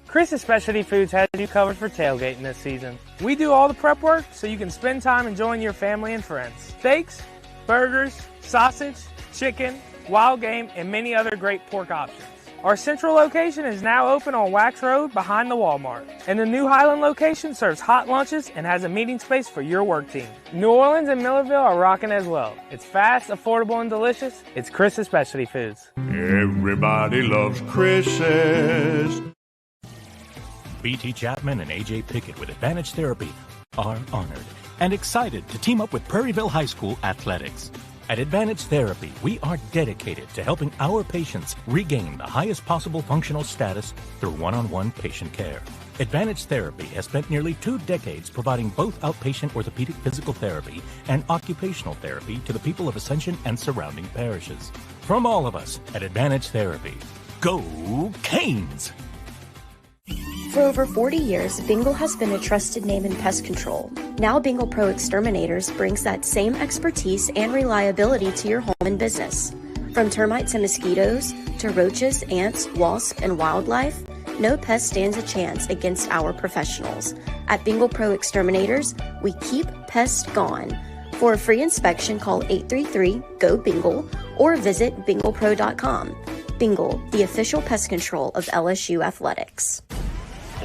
Chris's Specialty Foods has you covered for tailgating this season. We do all the prep work so you can spend time enjoying your family and friends. Steaks, burgers, sausage, chicken, wild game, and many other great pork options. Our central location is now open on Wax Road behind the Walmart. And the new Highland location serves hot lunches and has a meeting space for your work team. New Orleans and Millerville are rocking as well. It's fast, affordable, and delicious. It's Chris's Specialty Foods. Everybody loves Chris's. BT Chapman and AJ Pickett with Advantage Therapy are honored and excited to team up with Prairieville High School Athletics. At Advantage Therapy, we are dedicated to helping our patients regain the highest possible functional status through one-on-one patient care. Advantage Therapy has spent nearly 2 decades providing both outpatient orthopedic physical therapy and occupational therapy to the people of Ascension and surrounding parishes. From all of us at Advantage Therapy, go Canes! For over 40 years, Bingle has been a trusted name in pest control. Now Bingle Pro Exterminators brings that same expertise and reliability to your home and business. From termites and mosquitoes to roaches, ants, wasps, and wildlife, no pest stands a chance against our professionals. At Bingle Pro Exterminators, we keep pests gone. For a free inspection, call 833-GO-BINGLE or visit binglepro.com. Bingle, the official pest control of LSU Athletics.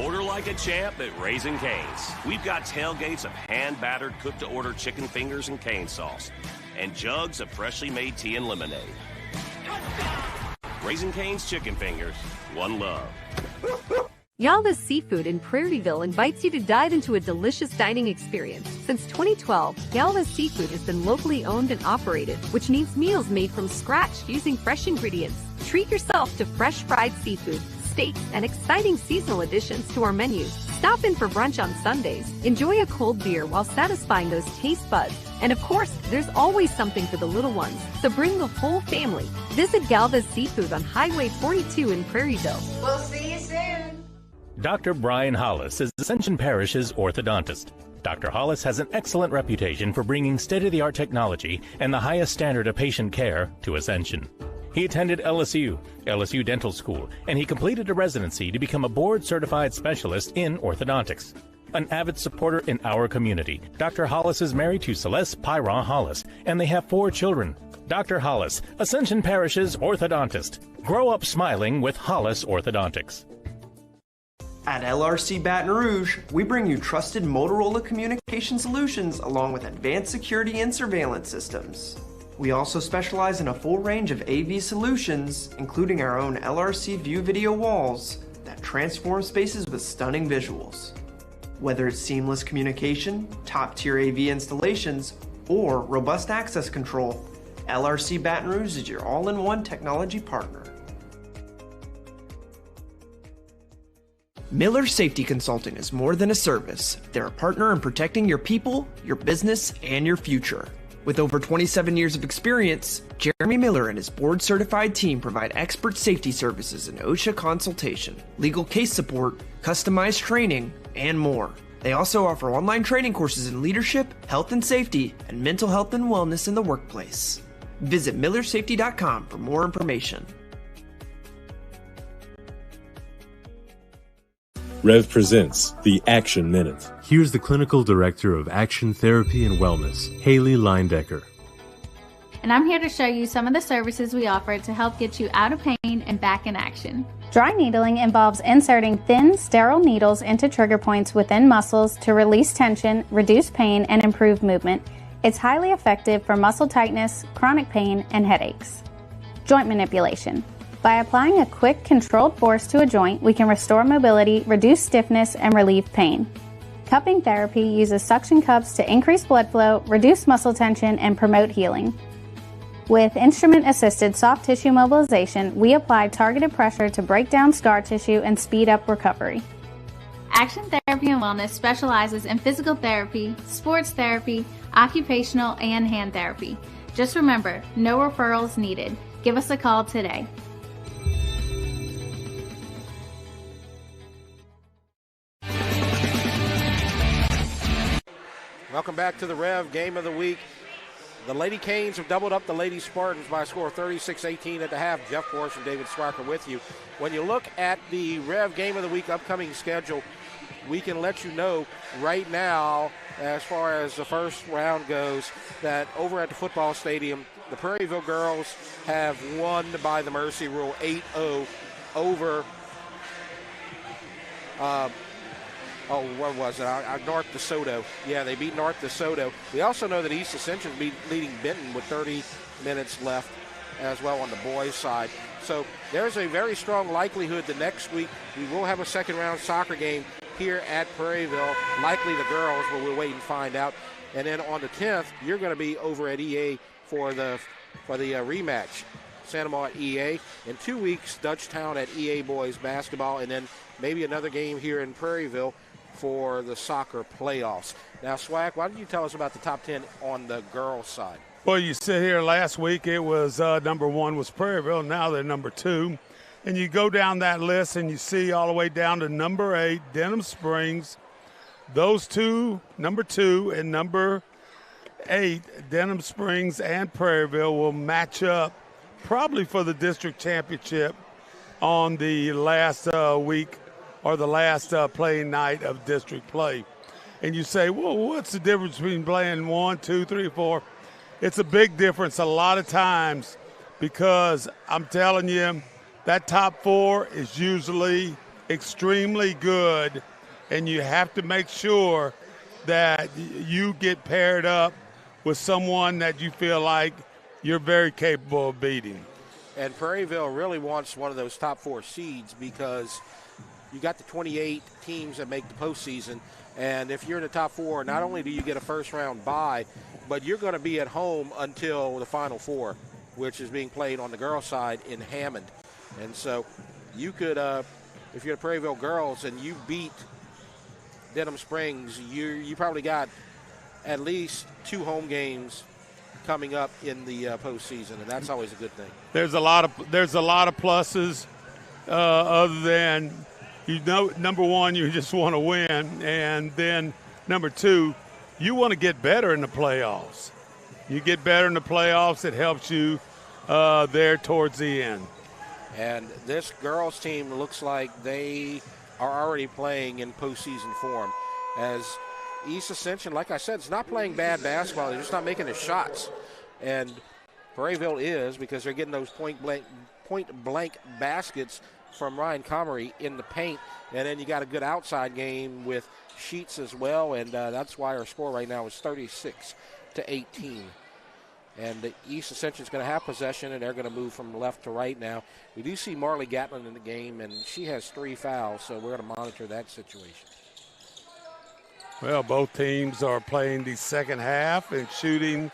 Order like a champ at Raising Cane's. We've got tailgates of hand-battered, cooked-to-order chicken fingers and cane sauce, and jugs of freshly made tea and lemonade. Raising Cane's Chicken Fingers. One love. Yalva's Seafood in Prairieville invites you to dive into a delicious dining experience. Since 2012, Yalva's Seafood has been locally owned and operated, which means meals made from scratch using fresh ingredients. Treat yourself to fresh fried seafood, steaks, and exciting seasonal additions to our menus. Stop in for brunch on Sundays. Enjoy a cold beer while satisfying those taste buds. And of course, there's always something for the little ones, so bring the whole family. Visit Galva's Seafood on Highway 42 in Prairieville. We'll see you soon. Dr. Brian Hollis is Ascension Parish's orthodontist. Dr. Hollis has an excellent reputation for bringing state-of-the-art technology and the highest standard of patient care to Ascension. He attended LSU Dental School, and he completed a residency to become a board-certified specialist in orthodontics. An avid supporter in our community, Dr. Hollis is married to Celeste Pyron Hollis, and they have 4 children. Dr. Hollis, Ascension Parish's orthodontist. Grow up smiling with Hollis Orthodontics. At LRC Baton Rouge, we bring you trusted Motorola communication solutions along with advanced security and surveillance systems. We also specialize in a full range of AV solutions, including our own LRC View video walls that transform spaces with stunning visuals. Whether it's seamless communication, top-tier AV installations, or robust access control, LRC Baton Rouge is your all-in-one technology partner. Miller Safety Consulting is more than a service. They're a partner in protecting your people, your business, and your future. With over 27 years of experience, Jeremy Miller and his board-certified team provide expert safety services in OSHA consultation, legal case support, customized training, and more. They also offer online training courses in leadership, health and safety, and mental health and wellness in the workplace. Visit millersafety.com for more information. REV presents the Action Minute. Here's the Clinical Director of Action Therapy and Wellness, Haley Leindecker. And I'm here to show you some of the services we offer to help get you out of pain and back in action. Dry needling involves inserting thin, sterile needles into trigger points within muscles to release tension, reduce pain, and improve movement. It's highly effective for muscle tightness, chronic pain, and headaches. Joint manipulation. By applying a quick, controlled force to a joint, we can restore mobility, reduce stiffness, and relieve pain. Cupping therapy uses suction cups to increase blood flow, reduce muscle tension, and promote healing. With instrument-assisted soft tissue mobilization, we apply targeted pressure to break down scar tissue and speed up recovery. Action Therapy and Wellness specializes in physical therapy, sports therapy, occupational, and hand therapy. Just remember, no referrals needed. Give us a call today. Welcome back to the Rev Game of the Week. The Lady Canes have doubled up the Lady Spartans by a score of 36-18 at the half. Jeff Porsche and David Swacker with you. When you look at the Rev Game of the Week upcoming schedule, we can let you know right now, as far as the first round goes, that over at the football stadium, the Prairieville girls have won by the Mercy Rule 8-0 over what was it? North DeSoto. Yeah, they beat North DeSoto. We also know that East Ascension beat leading Benton with 30 minutes left as well on the boys' side. So there's a very strong likelihood that next week we will have a second-round soccer game here at Prairieville, likely the girls, but we'll wait and find out. And then on the 10th, you're going to be over at EA for the rematch. Santa Maria EA. In 2 weeks, Dutchtown at EA boys basketball, and then maybe another game here in Prairieville for the soccer playoffs. Now, Swack, why don't you tell us about the top 10 on the girls' side? Well, you sit here last week, it was number one was Prairieville. Now they're number two. And you go down that list and you see all the way down to number 8, Denham Springs. Those two, number 2 and number 8, Denham Springs and Prairieville, will match up probably for the district championship on the last week or the last playing night of district play. And you say, well, what's the difference between playing 1, 2, 3, 4? It's a big difference a lot of times, because I'm telling you, that top 4 is usually extremely good, and you have to make sure that you get paired up with someone that you feel like you're very capable of beating. And Prairieville really wants one of those top 4 seeds, because you got the 28 teams that make the postseason, and if you're in the top 4, not only do you get a first-round bye, but you're going to be at home until the Final Four, which is being played on the girls' side in Hammond. And so you could, if you're the Prairieville girls and you beat Denham Springs, you probably got at least 2 home games coming up in the postseason, and that's always a good thing. There's a lot of pluses, other than, number 1, you just want to win, and then number 2, you want to get better in the playoffs. You get better in the playoffs, it helps you there towards the end. And this girls team looks like they are already playing in postseason form, as East Ascension, like I said, it's not playing bad basketball. They're just not making the shots. And Prairieville is, because they're getting those point blank baskets from Ryan Comery in the paint. And then you got a good outside game with Sheets as well. And that's why our score right now is 36-18. And the East Ascension is going to have possession, and they're going to move from left to right now. We do see Marley Gatlin in the game, and she has 3 fouls, so we're going to monitor that situation. Well, both teams are playing the second half and shooting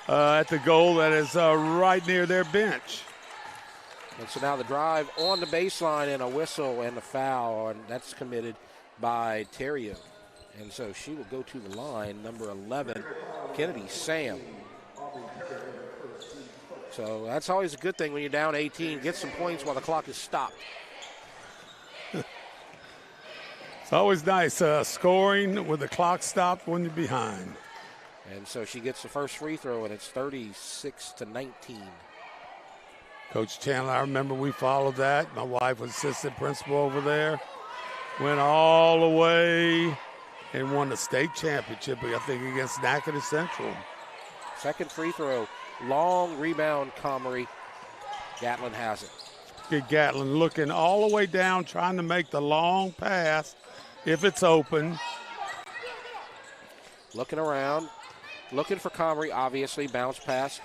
at the goal that is right near their bench. And so now the drive on the baseline and a whistle and a foul, and that's committed by Terrio. And so she will go to the line, number 11, Kennedy Sam. So that's always a good thing when you're down 18. Get some points while the clock is stopped. It's always nice scoring with the clock stopped when you're behind. And so she gets the first free throw, and it's 36-19. Coach Chandler, I remember we followed that. My wife was assistant principal over there. Went all the way and won the state championship, I think, against Natchitoches Central. Second free throw. Long rebound, Comrie. Gatlin has it. Get Gatlin looking all the way down, trying to make the long pass if it's open. Looking around, looking for Comrie, obviously, bounce pass.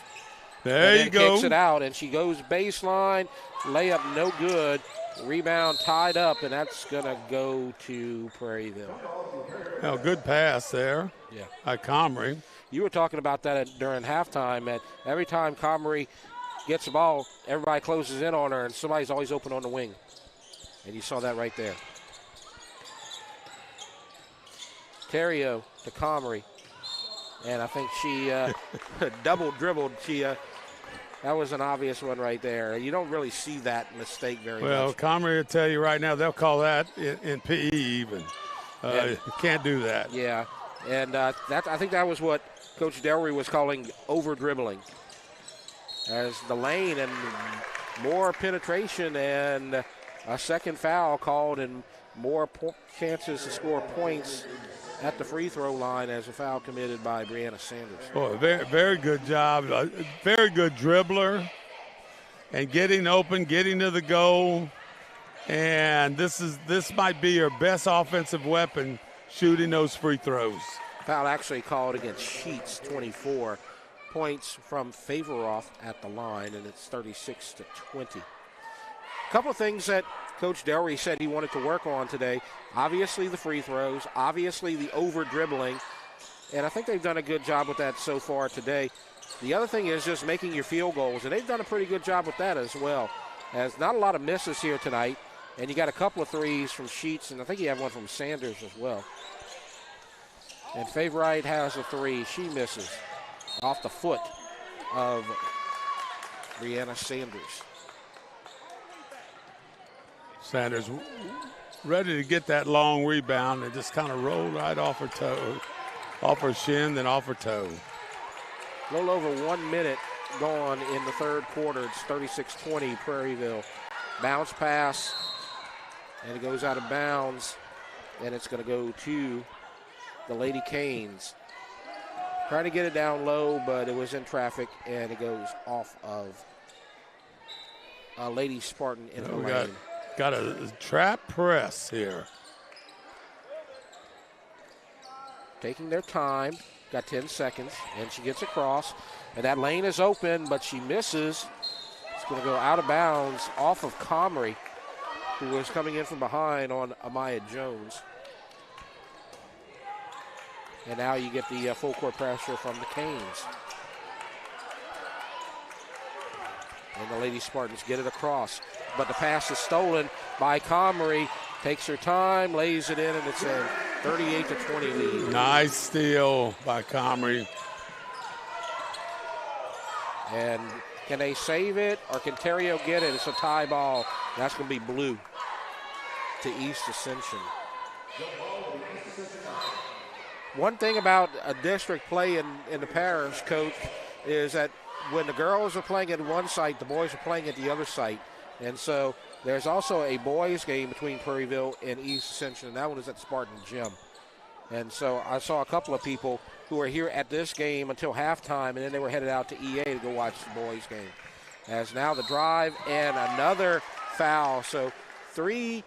There you go. Kicks it out, and she goes baseline. Layup no good. Rebound tied up, and that's going to go to Prairieville. Well, good pass there. Yeah. By Comrie. You were talking about that during halftime. That every time Comrie gets the ball, everybody closes in on her, and somebody's always open on the wing. And you saw that right there. Terrio to Comrie. And I think she double dribbled. That was an obvious one right there. You don't really see that mistake very much. Well, Comrie will tell you right now, they'll call that in PE even. You can't do that. Yeah, and I think that was what Coach Delry was calling over-dribbling. As the lane and more penetration and a second foul called and more chances to score points at the free throw line as a foul committed by Brianna Sanders. Oh, very, very good job. Very good dribbler and getting open, getting to the goal. And this might be your best offensive weapon, shooting those free throws. Foul actually called against Sheets, 24 points from Favoroff at the line, and it's 36-20. A couple of things that Coach Delry said he wanted to work on today. Obviously the free throws, obviously the over-dribbling, and I think they've done a good job with that so far today. The other thing is just making your field goals, and they've done a pretty good job with that as well. There's not a lot of misses here tonight, and you got a couple of threes from Sheets, and I think you have one from Sanders as well. And Favorite has a three. She misses off the foot of Brianna Sanders. Sanders ready to get that long rebound and just kind of roll right off her toe, off her shin, then off her toe. A little over 1 minute gone in the third quarter. It's 36-20 Prairieville. Bounce pass, and it goes out of bounds, and it's going to go to the Lady Canes. Trying to get it down low, but it was in traffic, and it goes off of Lady Spartan in the lane. Got a trap press here. Taking their time, got 10 seconds, and she gets across, and that lane is open, but she misses. It's going to go out of bounds off of Comrie, who was coming in from behind on Amaya Jones. And now you get the full court pressure from the Canes. And the Lady Spartans get it across. But the pass is stolen by Comrie. Takes her time, lays it in, and it's a 38-20 lead. Nice steal by Comrie. And can they save it, or can Terrio get it? It's a tie ball. That's going to be blue to East Ascension. One thing about a district play in the parish, Coach, is that when the girls are playing at one site, the boys are playing at the other site. And so there's also a boys game between Prairieville and East Ascension, and that one is at Spartan Gym. And so I saw a couple of people who were here at this game until halftime, and then they were headed out to EA to go watch the boys game. As now the drive and another foul. So 3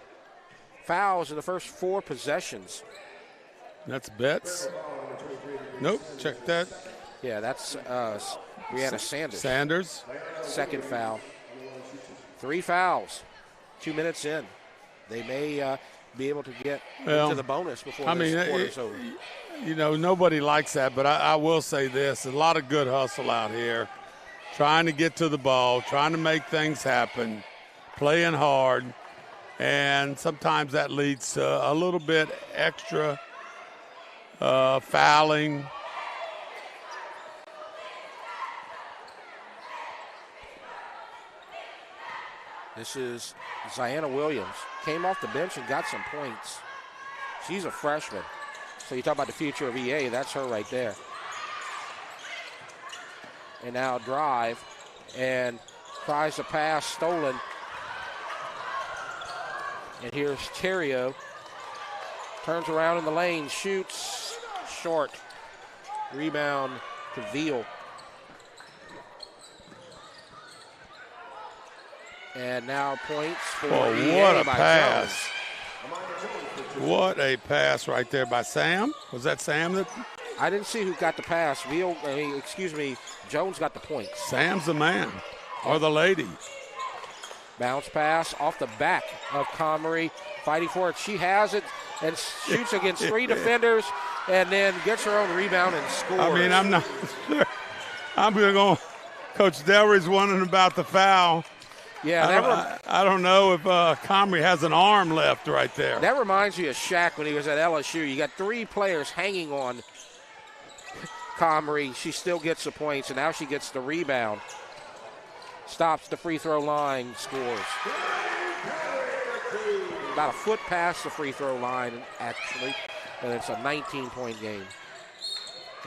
fouls in the first 4 possessions. That's Betts. Nope, check that. Yeah, that's Brianna Sanders. Sanders. Second foul. 3 fouls, 2 minutes in. They may be able to get into the bonus before this quarter's over. You know, nobody likes that, but I will say this. A lot of good hustle out here, trying to get to the ball, trying to make things happen, playing hard, and sometimes that leads to a little bit extra fouling. This is Ziana Williams. Came off the bench and got some points. She's a freshman. So you talk about the future of EA, that's her right there. And now drive and tries to pass, stolen. And here's Terrio. Turns around in the lane, shoots, short. Rebound to Veal. And now points for EA what a by pass. Jones. What a pass right there by Sam. Was that Sam that? I didn't see who got the pass. Jones got the points. Sam's the man, or the lady. Bounce pass off the back of Comrie, fighting for it. She has it and shoots against three defenders and then gets her own rebound and scores. I mean, I'm not sure. I'm going to go. Coach Delry's wondering about the foul. Yeah, I don't know if Comrie has an arm left right there. That reminds me of Shaq when he was at LSU. You got three players hanging on Comrie. She still gets the points, and now she gets the rebound. Stops the free throw line, scores. About a foot past the free throw line, actually, and it's a 19-point game.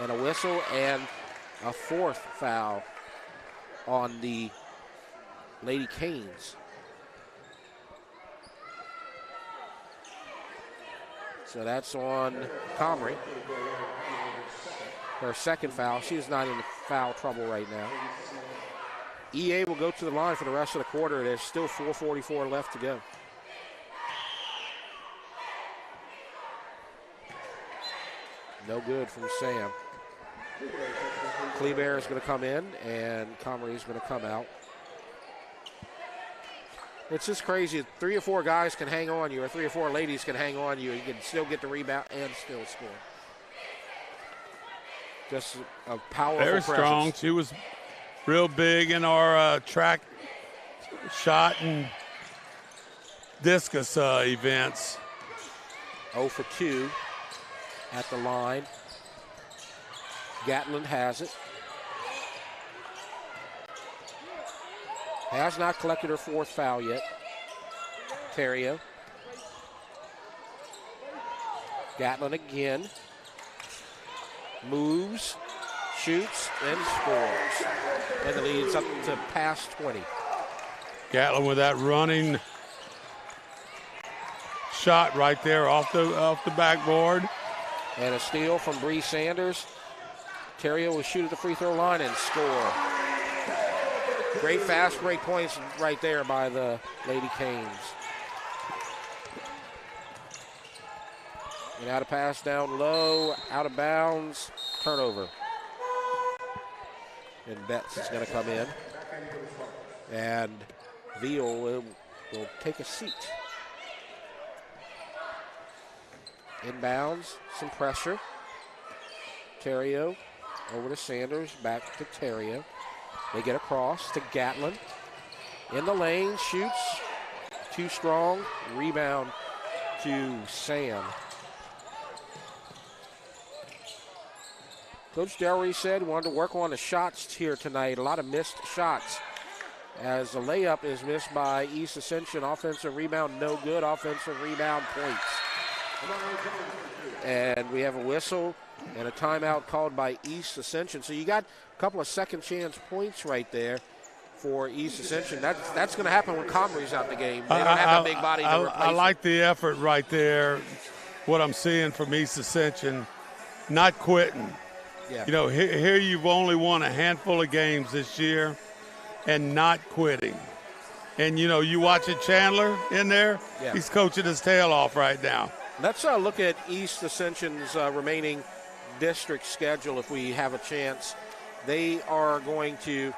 And a whistle and a fourth foul on the Lady Canes. So that's on Comrie. Her second foul. She's not in foul trouble right now. EA will go to the line for the rest of the quarter. There's still 4:44 left to go. No good from Sam. Kleber is going to come in, and Comrie is going to come out. It's just crazy. 3 or 4 guys can hang on you, or 3 or 4 ladies can hang on you. You can still get the rebound and still score. Just a powerful Very presence. strong. She was real big in our track shot and discus events. 0 for 2 at the line. Gatlin has it. Has not collected her 4th foul yet. Terrio. Gatlin again. Moves, shoots, and scores. And the lead's up to past 20. Gatlin with that running shot right there off the backboard. And a steal from Bree Sanders. Terrio will shoot at the free throw line and score. Great fast break points right there by the Lady Canes. And out of pass down low, out of bounds, turnover. And Betts is going to come in. And Veal will take a seat. Inbounds, some pressure. Terrio over to Sanders, back to Terrio. They get across to Gatlin. In the lane, shoots. Too strong. Rebound to Sam. Coach Delry said he wanted to work on the shots here tonight. A lot of missed shots. As the layup is missed by East Ascension. Offensive rebound, no good. Offensive rebound, points. And we have a whistle and a timeout called by East Ascension. So you got a couple of second chance points right there for East Ascension. That's going to happen when Comrie's out the game. They don't have a big body to replace I like the effort right there, what I'm seeing from East Ascension, not quitting. Yeah. You know, here you've only won a handful of games this year and not quitting. And, you know, you watching Chandler in there, Yeah. He's coaching his tail off right now. Let's look at East Ascension's remaining district schedule if we have a chance. They are going to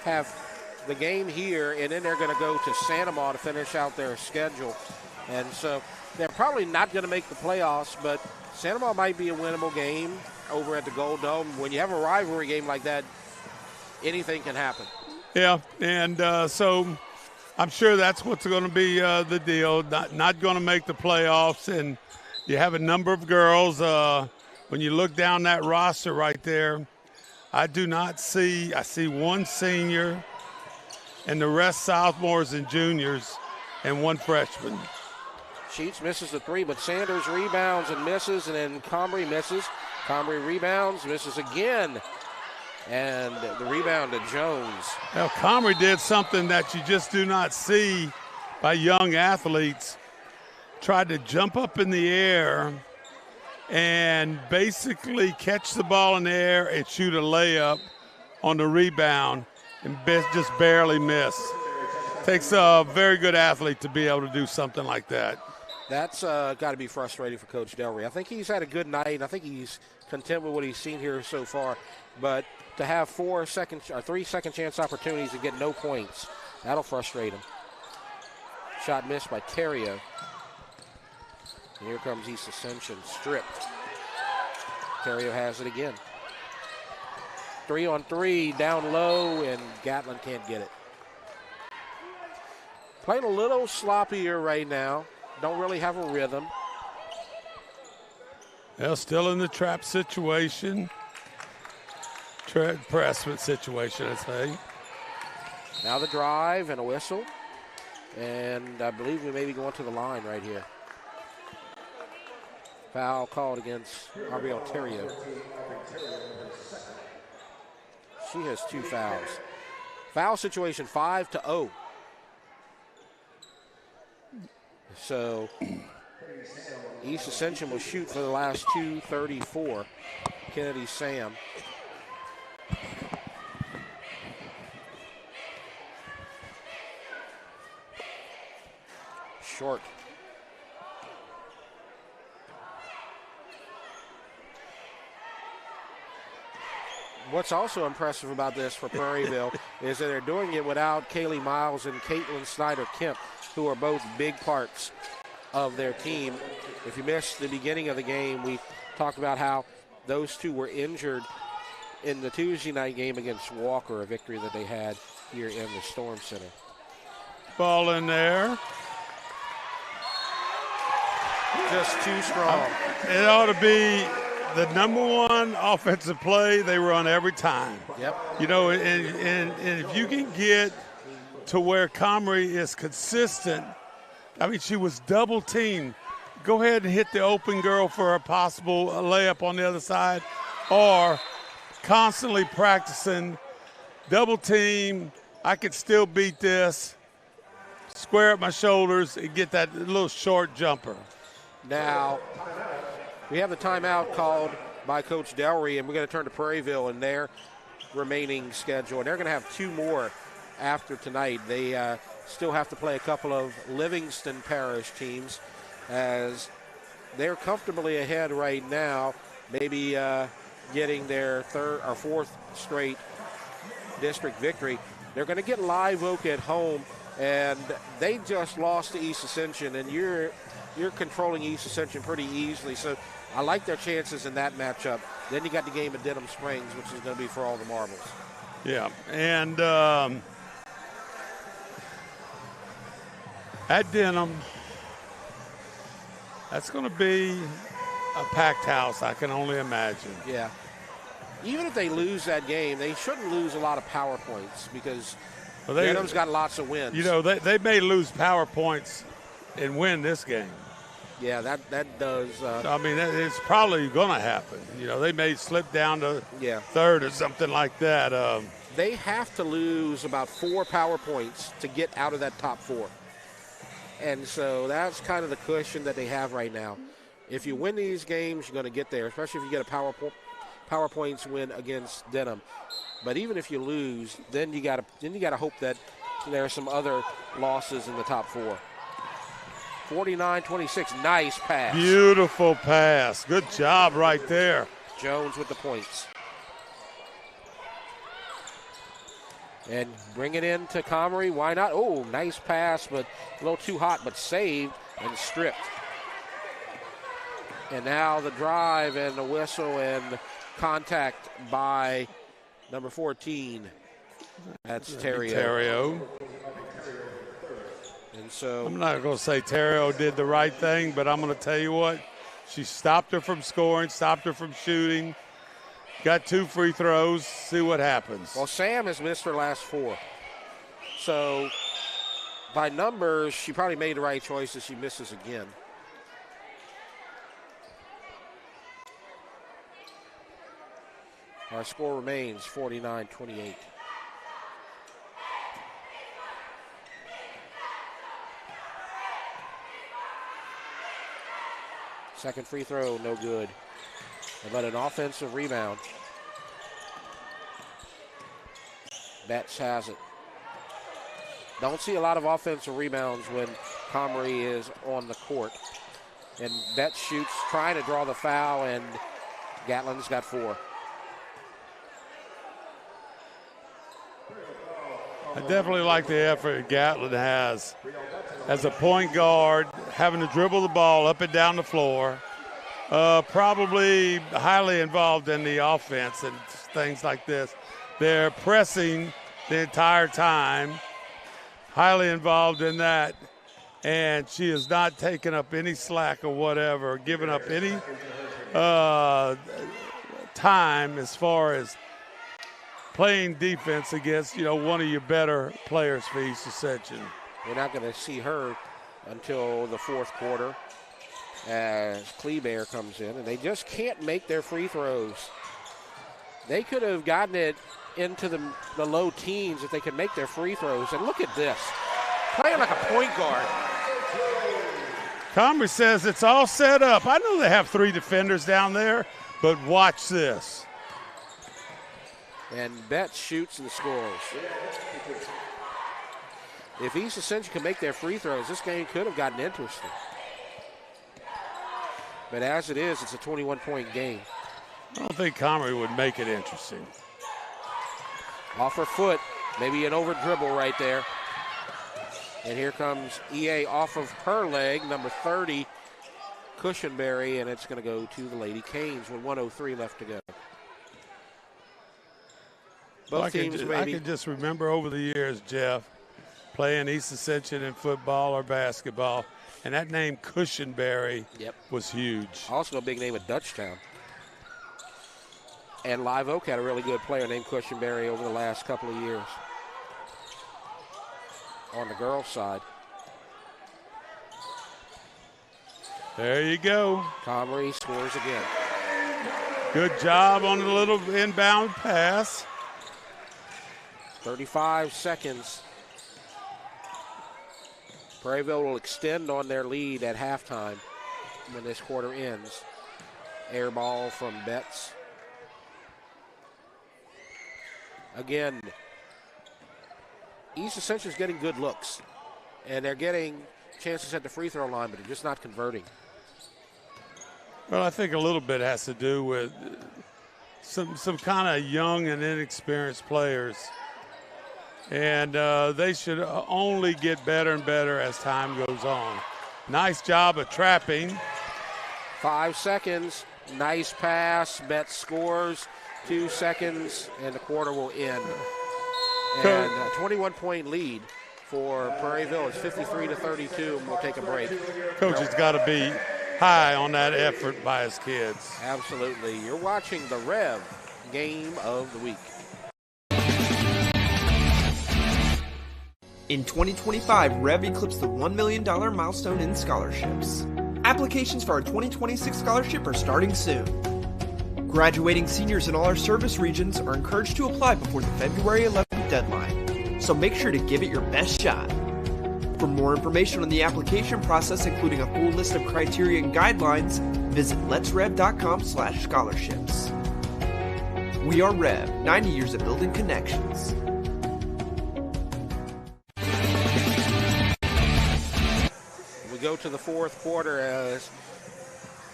have the game here, and then they're going to go to Santa Maria to finish out their schedule. And so they're probably not going to make the playoffs, but Santa Maria might be a winnable game over at the Gold Dome. When you have a rivalry game like that, anything can happen. Yeah, and so I'm sure that's what's going to be the deal. Not going to make the playoffs, and you have a number of girls. When you look down that roster right there, I see one senior and the rest sophomores and juniors and one freshman. Sheets misses the three, but Sanders rebounds and misses, and then Comrie misses. Comrie rebounds, misses again. And the rebound to Jones. Well, Comrie did something that you just do not see by young athletes. Tried to jump up in the air and basically catch the ball in the air and shoot a layup on the rebound and just barely miss. Takes a very good athlete to be able to do something like that. That's got to be frustrating for Coach Delry. I think he's had a good night, and I think he's content with what he's seen here so far. But to have 3 second chance opportunities and get no points, that'll frustrate him. Shot missed by Terrio. And here comes East Ascension, stripped. Terrio has it again. 3-on-3, down low, and Gatlin can't get it. Playing a little sloppier right now. Don't really have a rhythm. Well, still in the trap situation. Pressment situation, I'd say. Now the drive and a whistle. And I believe we may be going to the line right here. Foul called against Ariel Terrio. She has 2 fouls. Foul situation 5-0. So East Ascension will shoot for the last 2:34. Kennedy Sam. Short. What's also impressive about this for Prairieville is that they're doing it without Kaylee Miles and Caitlin Snyder-Kemp, who are both big parts of their team. If you missed the beginning of the game, we talked about how those two were injured in the Tuesday night game against Walker, a victory that they had here in the Storm Center. Ball in there. Just too strong. It ought to be the number one offensive play they run every time. Yep. You know, and if you can get to where Comrie is consistent, I mean, she was double teamed. Go ahead and hit the open girl for a possible layup on the other side, or constantly practicing double team. I could still beat this, square up my shoulders, and get that little short jumper. Now, we have the timeout called by Coach Delry, and we're going to turn to Prairieville in their remaining schedule. And they're going to have 2 more after tonight. They still have to play a couple of Livingston Parish teams, as they're comfortably ahead right now, maybe getting their 3rd or 4th straight district victory. They're going to get Live Oak at home, and they just lost to East Ascension, and you're controlling East Ascension pretty easily. So I like their chances in that matchup. Then you got the game at Denham Springs, which is going to be for all the marbles. Yeah, and at Denham, that's going to be a packed house, I can only imagine. Yeah. Even if they lose that game, they shouldn't lose a lot of power points, because Denham's got lots of wins. You know, they may lose power points and win this game. Yeah, that does. I mean, it's probably going to happen. You know, they may slip down to 3rd or something like that. They have to lose about 4 power points to get out of that top 4. And so that's kind of the cushion that they have right now. If you win these games, you're going to get there, especially if you get a power points win against Denham. But even if you lose, then you got to hope that there are some other losses in the top 4. 49-26, nice pass. Beautiful pass. Good job right there. Jones with the points. And bring it in to Comrie. Why not? Oh, nice pass, but a little too hot, but saved and stripped. And now the drive and the whistle and contact by number 14. That's Terrio. And so I'm not going to say Terrio did the right thing, but I'm going to tell you what. She stopped her from scoring, stopped her from shooting, got 2 free throws, see what happens. Well, Sam has missed her last 4. So by numbers, she probably made the right choice as she misses again. Our score remains 49-28. Second free throw, no good. But an offensive rebound. Betts has it. Don't see a lot of offensive rebounds when Comrie is on the court. And Betts shoots, trying to draw the foul, and Gatlin's got 4. I definitely like the effort Gatlin has as a point guard, having to dribble the ball up and down the floor, probably highly involved in the offense and things like this. They're pressing the entire time, highly involved in that, and she has not taken up any slack or whatever, given up any time as far as playing defense against, one of your better players for East Ascension. We're not going to see her until the fourth quarter as Kleber comes in, and they just can't make their free throws. They could have gotten it into the low teens if they could make their free throws. And look at this, playing like a point guard. Comrie says it's all set up. I know they have 3 defenders down there, but watch this. And Betts shoots and scores. If East Ascension can make their free throws, this game could have gotten interesting. But as it is, it's a 21-point game. I don't think Comrie would make it interesting. Off her foot, maybe an over dribble right there. And here comes EA off of her leg, number 30, Cushenberry, and it's going to go to the Lady Canes with 1:03 left to go. Both teams, I can just remember over the years, Jeff, playing East Ascension in football or basketball, and that name Cushenberry was huge. Also a big name at Dutchtown. And Live Oak had a really good player named Cushenberry over the last couple of years on the girls' side. There you go. Comrie scores again. Good job on the little inbound pass. 35 seconds. Prairieville will extend on their lead at halftime when this quarter ends. Air ball from Betts. Again, East Ascension is getting good looks, and they're getting chances at the free throw line, but they're just not converting. Well, I think a little bit has to do with some kind of young and inexperienced players. And they should only get better and better as time goes on. Nice job of trapping. 5 seconds. Nice pass. Betts scores. 2 seconds, and the quarter will end. And a 21-point lead for Prairieville. It's 53-32, and we'll take a break. Coach has got to be high on that effort by his kids. Absolutely. You're watching the REV Game of the Week. In 2025, REV eclipsed the $1 million milestone in scholarships. Applications for our 2026 scholarship are starting soon. Graduating seniors in all our service regions are encouraged to apply before the February 11th deadline, so make sure to give it your best shot. For more information on the application process, including a full list of criteria and guidelines, visit letsrev.com/scholarships. We are REV, 90 years of building connections. We go to the fourth quarter as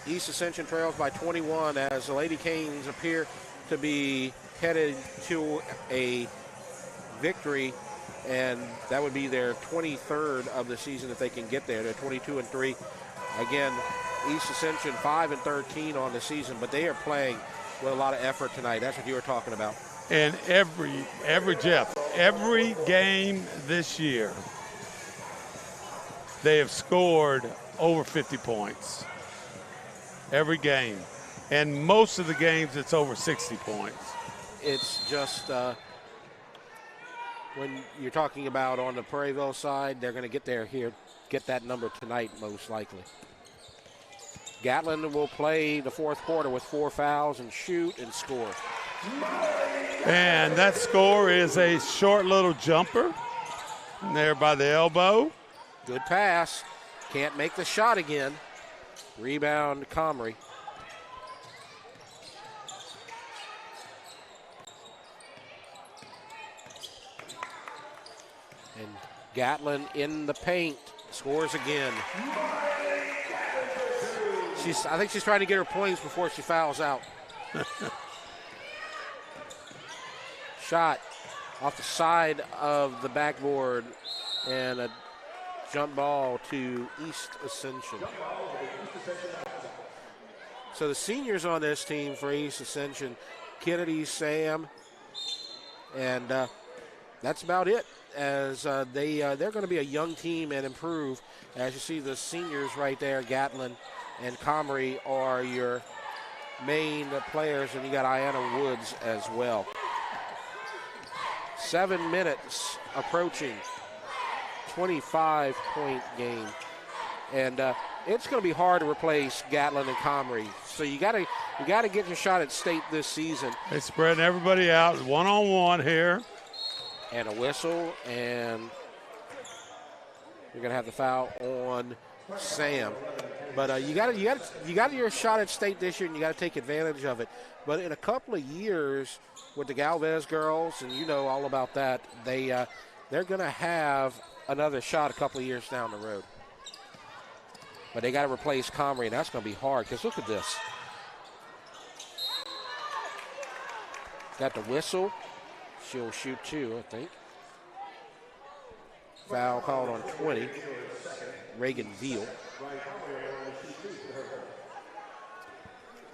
East Ascension trails by 21 as the Lady Canes appear to be headed to a victory and that would be their 23rd of the season if they can get there. They're 22-3. Again, East Ascension 5-13 on the season, but they are playing with a lot of effort tonight. That's what you were talking about. And every game this year, they have scored over 50 points. Every game. And most of the games, it's over 60 points. It's just when you're talking about on the Prairieville side, they're going to get that number tonight most likely. Gatlin will play the fourth quarter with 4 fouls and shoot and score. And that score is a short little jumper there by the elbow. Good pass. Can't make the shot again. Rebound, Comrie. And Gatlin in the paint. Scores again. I think she's trying to get her points before she fouls out. Shot off the side of the backboard and a jump ball to East Ascension. So the seniors on this team for East Ascension, Kennedy, Sam, and that's about it. As they're going to be a young team and improve. As you see the seniors right there, Gatlin and Comrie are your main players, and you got Ayanna Woods as well. 7 minutes approaching, 25-point game. And it's going to be hard to replace Gatlin and Comrie. So you got to get your shot at state this season. They're spreading everybody out one-on-one here. And a whistle, and you're going to have the foul on Sam. But you got your shot at state this year, and you got to take advantage of it. But in a couple of years with the Galvez girls, and you know all about that, they're going to have another shot a couple of years down the road. But they got to replace Comrie, and that's going to be hard because look at this. Got the whistle. She'll shoot 2, I think. Foul called on 20. Reagan Veal.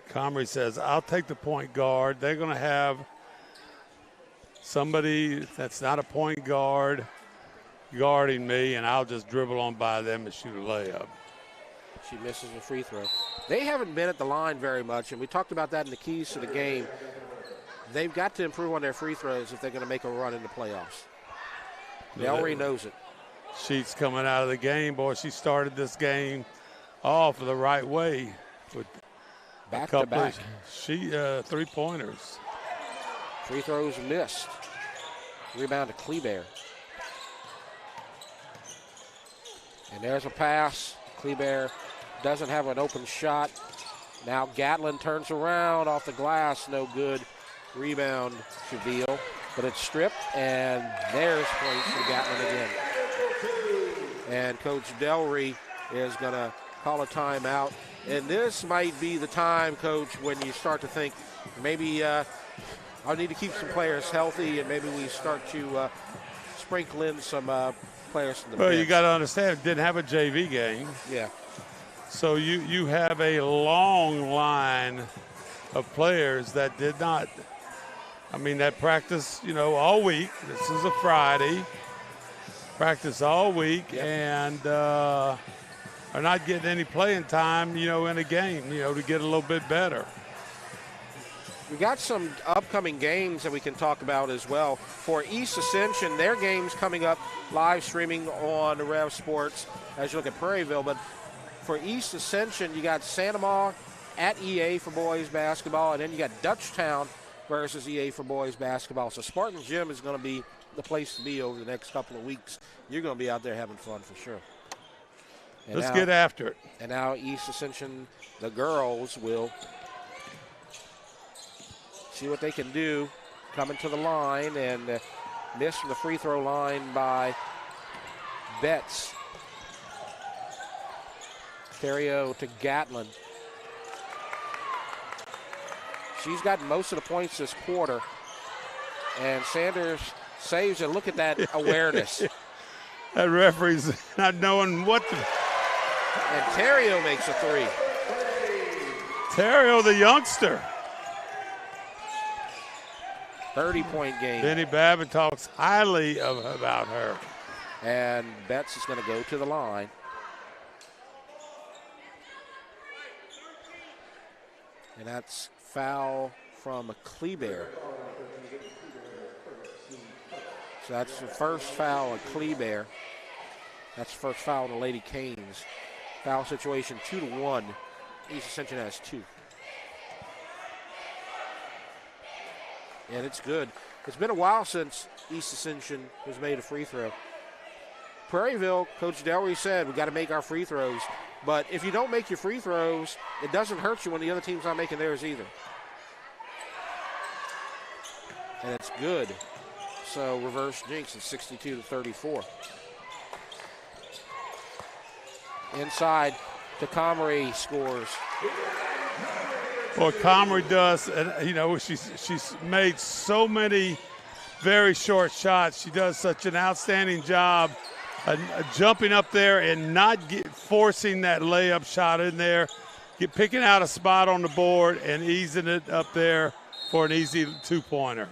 Comrie says, I'll take the point guard. They're going to have somebody that's not a point guard guarding me, and I'll just dribble on by them and shoot a layup. She misses a free throw. They haven't been at the line very much, and we talked about that in the keys to the game. They've got to improve on their free throws if they're going to make a run in the playoffs. Delry knows it. She's coming out of the game. Boy, she started this game off the right way with back to back. 3-pointers. Free throws missed. Rebound to Kleber. And there's a pass. Kleber doesn't have an open shot. Now Gatlin turns around off the glass. No good. Rebound to Veal, but it's stripped, and there's points for Gatlin again. And Coach Delry is going to call a timeout. And this might be the time, Coach, when you start to think maybe I need to keep some players healthy, and maybe we start to sprinkle in some players from the bench. Well, you got to understand, didn't have a JV game. Yeah. So you have a long line of players that did not – that practice, all week. This is a Friday. Practice all week, yep. And are not getting any playing time, in a game, to get a little bit better. We got some upcoming games that we can talk about as well. For East Ascension, their game's coming up live streaming on REV Sports as you look at Prairieville. But for East Ascension, you got Santa Ma at EA for boys basketball, and then you got Dutchtown versus EA for boys basketball. So Spartan Gym is going to be the place to be over the next couple of weeks. You're going to be out there having fun for sure. And let's get after it. And now East Ascension, the girls, will see what they can do. Coming to the line and missed from the free throw line by Betts. Terrio to Gatlin. She's gotten most of the points this quarter. And Sanders Saves it. Look at that awareness. That referee's not knowing what to. And Terrio makes a three. Terrio, the youngster. 30-point game. Benny Babbitt talks highly about her. And Betts is going to go to the line. And that's foul from Kleber. So that's the first foul of Kleber. That's the first foul of the Lady Canes. Foul situation 2-1. East Ascension has 2. And it's good. It's been a while since East Ascension has made a free throw. Prairieville, Coach Delry said, we got to make our free throws. But if you don't make your free throws, it doesn't hurt you when the other team's not making theirs either. And it's good. So reverse jinx is 62-34. Inside, Comrie scores. Well, Comrie does, and you know, she's made so many very short shots. She does such an outstanding job jumping up there and not forcing that layup shot in there, picking out a spot on the board and easing it up there for an easy two-pointer.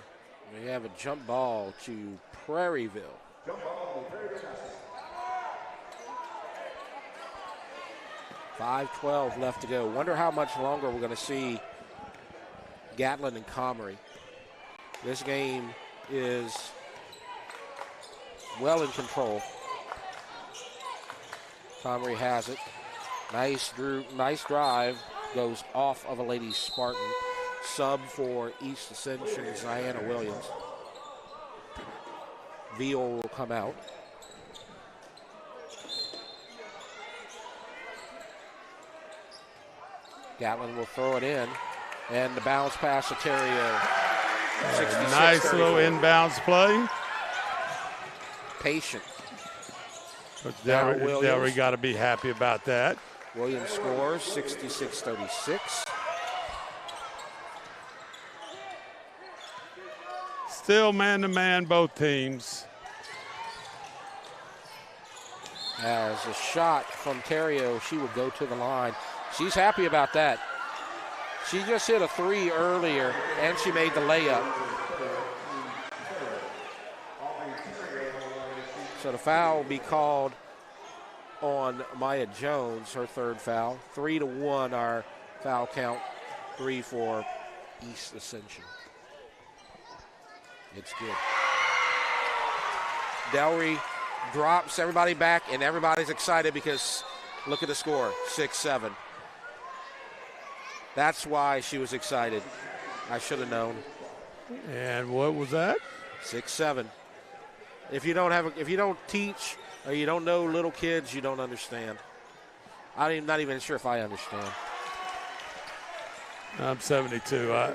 We have a jump ball to Prairieville. 5:12 left to go. Wonder how much longer we're going to see Gatlin and Comrie. This game is well in control. Comrie has it. Nice drive. Goes off of a Lady Spartan. Sub for East Ascension, Ziana Williams. Veal will come out. Gatlin will throw it in. And the bounce pass to Terrio. Nice little inbounds play. Patient. Delry got to be happy about that. Williams scores 66-36. Still man-to-man, both teams. As a shot from Terrio, she would go to the line. She's happy about that. She just hit a three earlier, and she made the layup. So the foul will be called on Maya Jones, her third foul. 3-1 our foul count. 3 for East Ascension. It's good. Delry drops everybody back, and everybody's excited because look at the score, 6-7. That's why she was excited. I should have known. And what was that? 6-7. If you don't teach or you don't know little kids, you don't understand. I'm not even sure if I understand. I'm 72.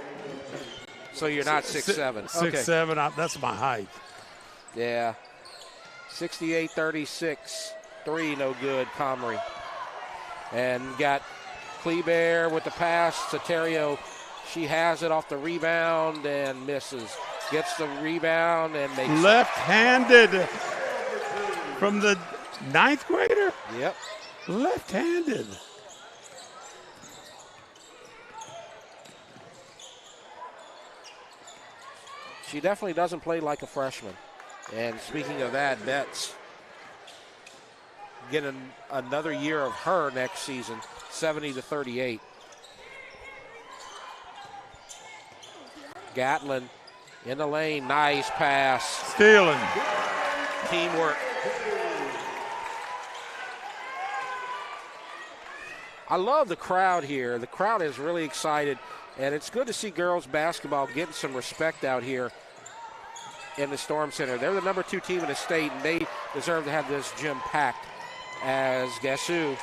So you're not 6'7". 6'7". That's my height. Yeah. 68-36. 3 no good. Comrie. And got Kleber with the pass to Terrio. She has it off the rebound and misses. Gets the rebound and makes left-handed from the 9th grader? Yep. Left-handed. She definitely doesn't play like a freshman. And speaking of that, Betts getting another year of her next season, 70-38. Gatlin in the lane, nice pass. Stealing. Teamwork. I love the crowd here. The crowd is really excited, and it's good to see girls basketball getting some respect out here in the Storm Center. They're the number 2 team in the state, and they deserve to have this gym packed. As guess who?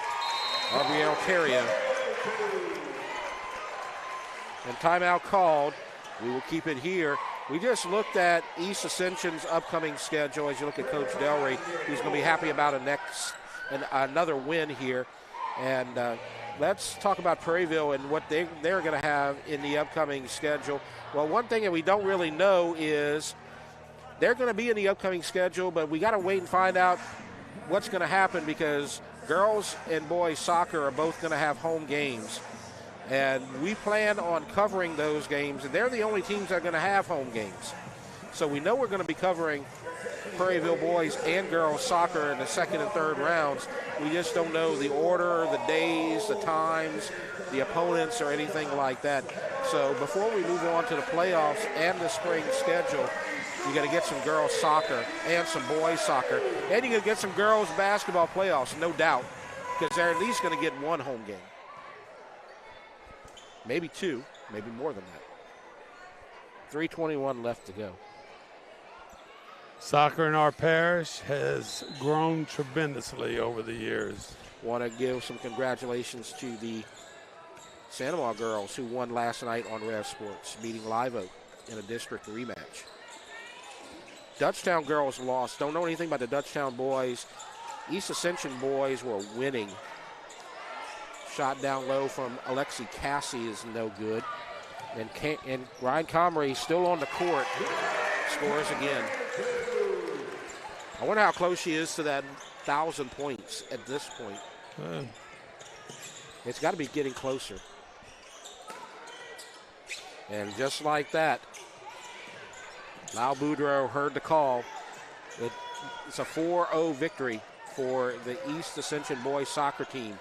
Gabrielle Terrio. And timeout called. We will keep it here. We just looked at East Ascension's upcoming schedule. As you look at Coach Delry, he's going to be happy about another win here. And let's talk about Prairieville and what they're going to have in the upcoming schedule. Well, one thing that we don't really know is they're going to be in the upcoming schedule, but we got to wait and find out what's going to happen because girls and boys soccer are both going to have home games. And we plan on covering those games, and they're the only teams that are going to have home games. So we know we're going to be covering Prairieville boys and girls soccer in the second and third rounds. We just don't know the order, the days, the times, the opponents, or anything like that. So before we move on to the playoffs and the spring schedule, you got to get some girls soccer and some boys soccer. And you got to get some girls basketball playoffs, no doubt, because they're at least going to get one home game. Maybe two, maybe more than that. 3:21 left to go. Soccer in our parish has grown tremendously over the years. Want to give some congratulations to the Santa Maria girls who won last night on REV Sports, beating Live Oak in a district rematch. Dutchtown girls lost. Don't know anything about the Dutchtown boys. East Ascension boys were winning. Shot down low from Alexi Cassie is no good. And Ryan Comrie still on the court. Scores again. I wonder how close she is to that 1,000 points at this point. It's got to be getting closer. And just like that, Lau Boudreaux heard the call. It's a 4-0 victory for the East Ascension boys soccer team.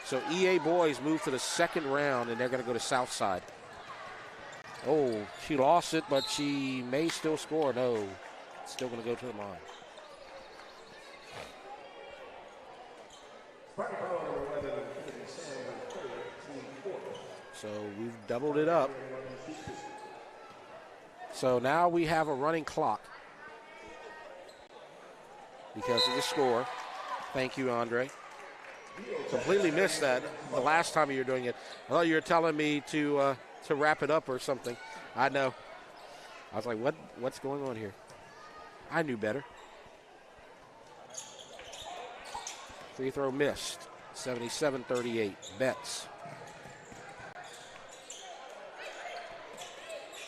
So EA boys move to the second round, and they're going to go to Southside. Oh, she lost it, but she may still score. No, still going to go to the line. So we've doubled it up. So now we have a running clock because of the score. Thank you, Andre. Completely missed that the last time you were doing it. I thought you were telling me to wrap it up or something. I know. I was like, what's going on here? I knew better. Free throw missed. 77-38. Betts.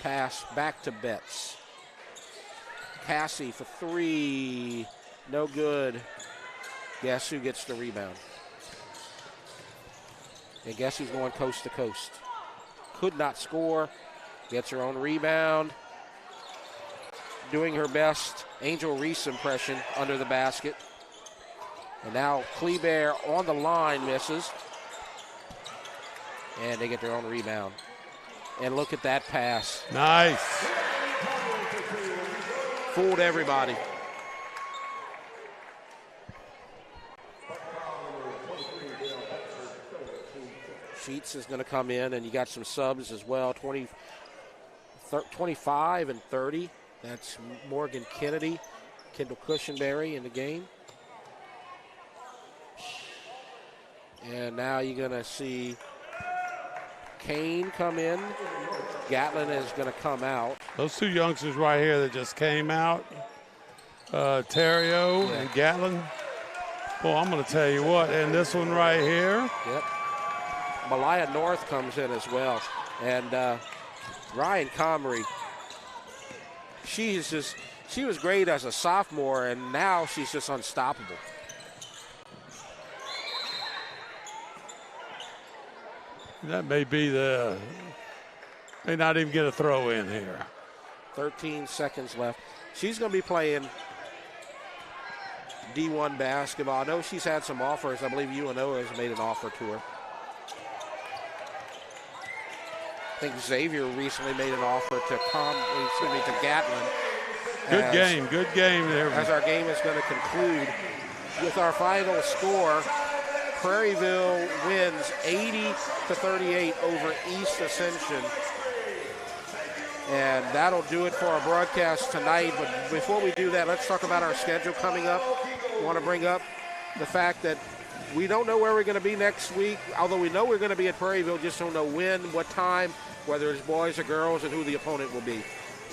Pass back to Betts. Cassie for three. No good. Guess who gets the rebound? And guess who's going coast to coast? Could not score. Gets her own rebound. Doing her best Angel Reese impression under the basket. And now Kleber on the line misses. And they get their own rebound. And look at that pass. Nice. Fooled everybody. Sheets is going to come in, and you got some subs as well. 25 and 30. That's Morgan Kennedy, Kendall Cushenberry in the game. And now you're going to see Kane come in. Gatlin is going to come out. Those two youngsters right here that just came out, Terrio and Gatlin. Well, I'm going to tell you what, and this one right here. Yep. Malaya North comes in as well. And Ryan Comrie, she was great as a sophomore, and now she's just unstoppable. That may not even get a throw in here. 13 seconds left. She's going to be playing D1 basketball. I know she's had some offers. I believe UNO has made an offer to her. I think Xavier recently made an offer to Gatlin. Good game there. As our game is going to conclude with our final score, Prairieville wins 80-38 over East Ascension. And that'll do it for our broadcast tonight. But before we do that, let's talk about our schedule coming up. I want to bring up the fact that we don't know where we're going to be next week, although we know we're going to be at Prairieville, just don't know when, what time, whether it's boys or girls, and who the opponent will be.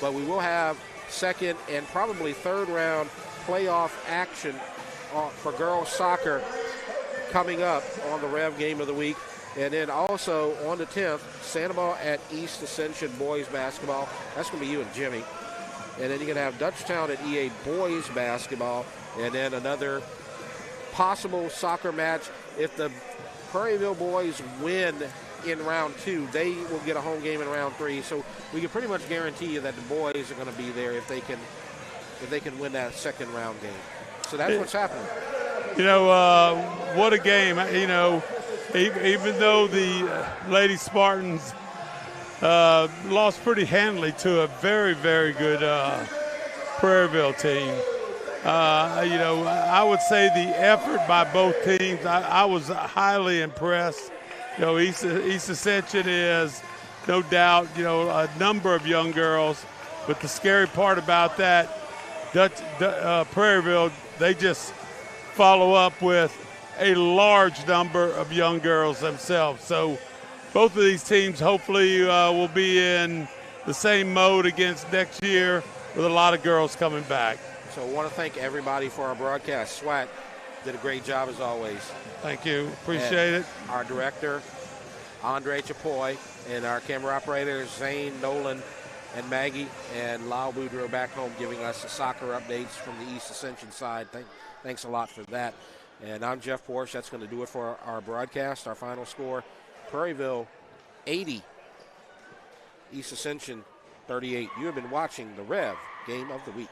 But we will have second and probably third round playoff action for girls soccer coming up on the REV game of the week. And then also on the 10th, Santa Maria at East Ascension boys basketball. That's going to be you and Jimmy. And then you're going to have Dutchtown at EA boys basketball, and then another possible soccer match. If the Prairieville boys win in round 2, they will get a home game in round 3. So we can pretty much guarantee you that the boys are going to be there if they can win that second round game. So that's what's happening. You know, what a game. You know, even though the Lady Spartans lost pretty handily to a very, very good Prairieville team. You know, I would say the effort by both teams, I was highly impressed. You know, East Ascension is no doubt, you know, a number of young girls, but the scary part about that, Prairieville, they just follow up with a large number of young girls themselves. So both of these teams hopefully will be in the same mode against next year with a lot of girls coming back. So I want to thank everybody for our broadcast. Swat did a great job as always. Thank you. Appreciate it. Our director, Andre Chapoy, and our camera operators, Zane, Nolan, and Maggie, and Lyle Boudreau back home giving us the soccer updates from the East Ascension side. Thanks a lot for that. And I'm Jeff Porsche. That's going to do it for our broadcast. Our final score, Prairieville 80, East Ascension 38. You have been watching the REV Game of the Week.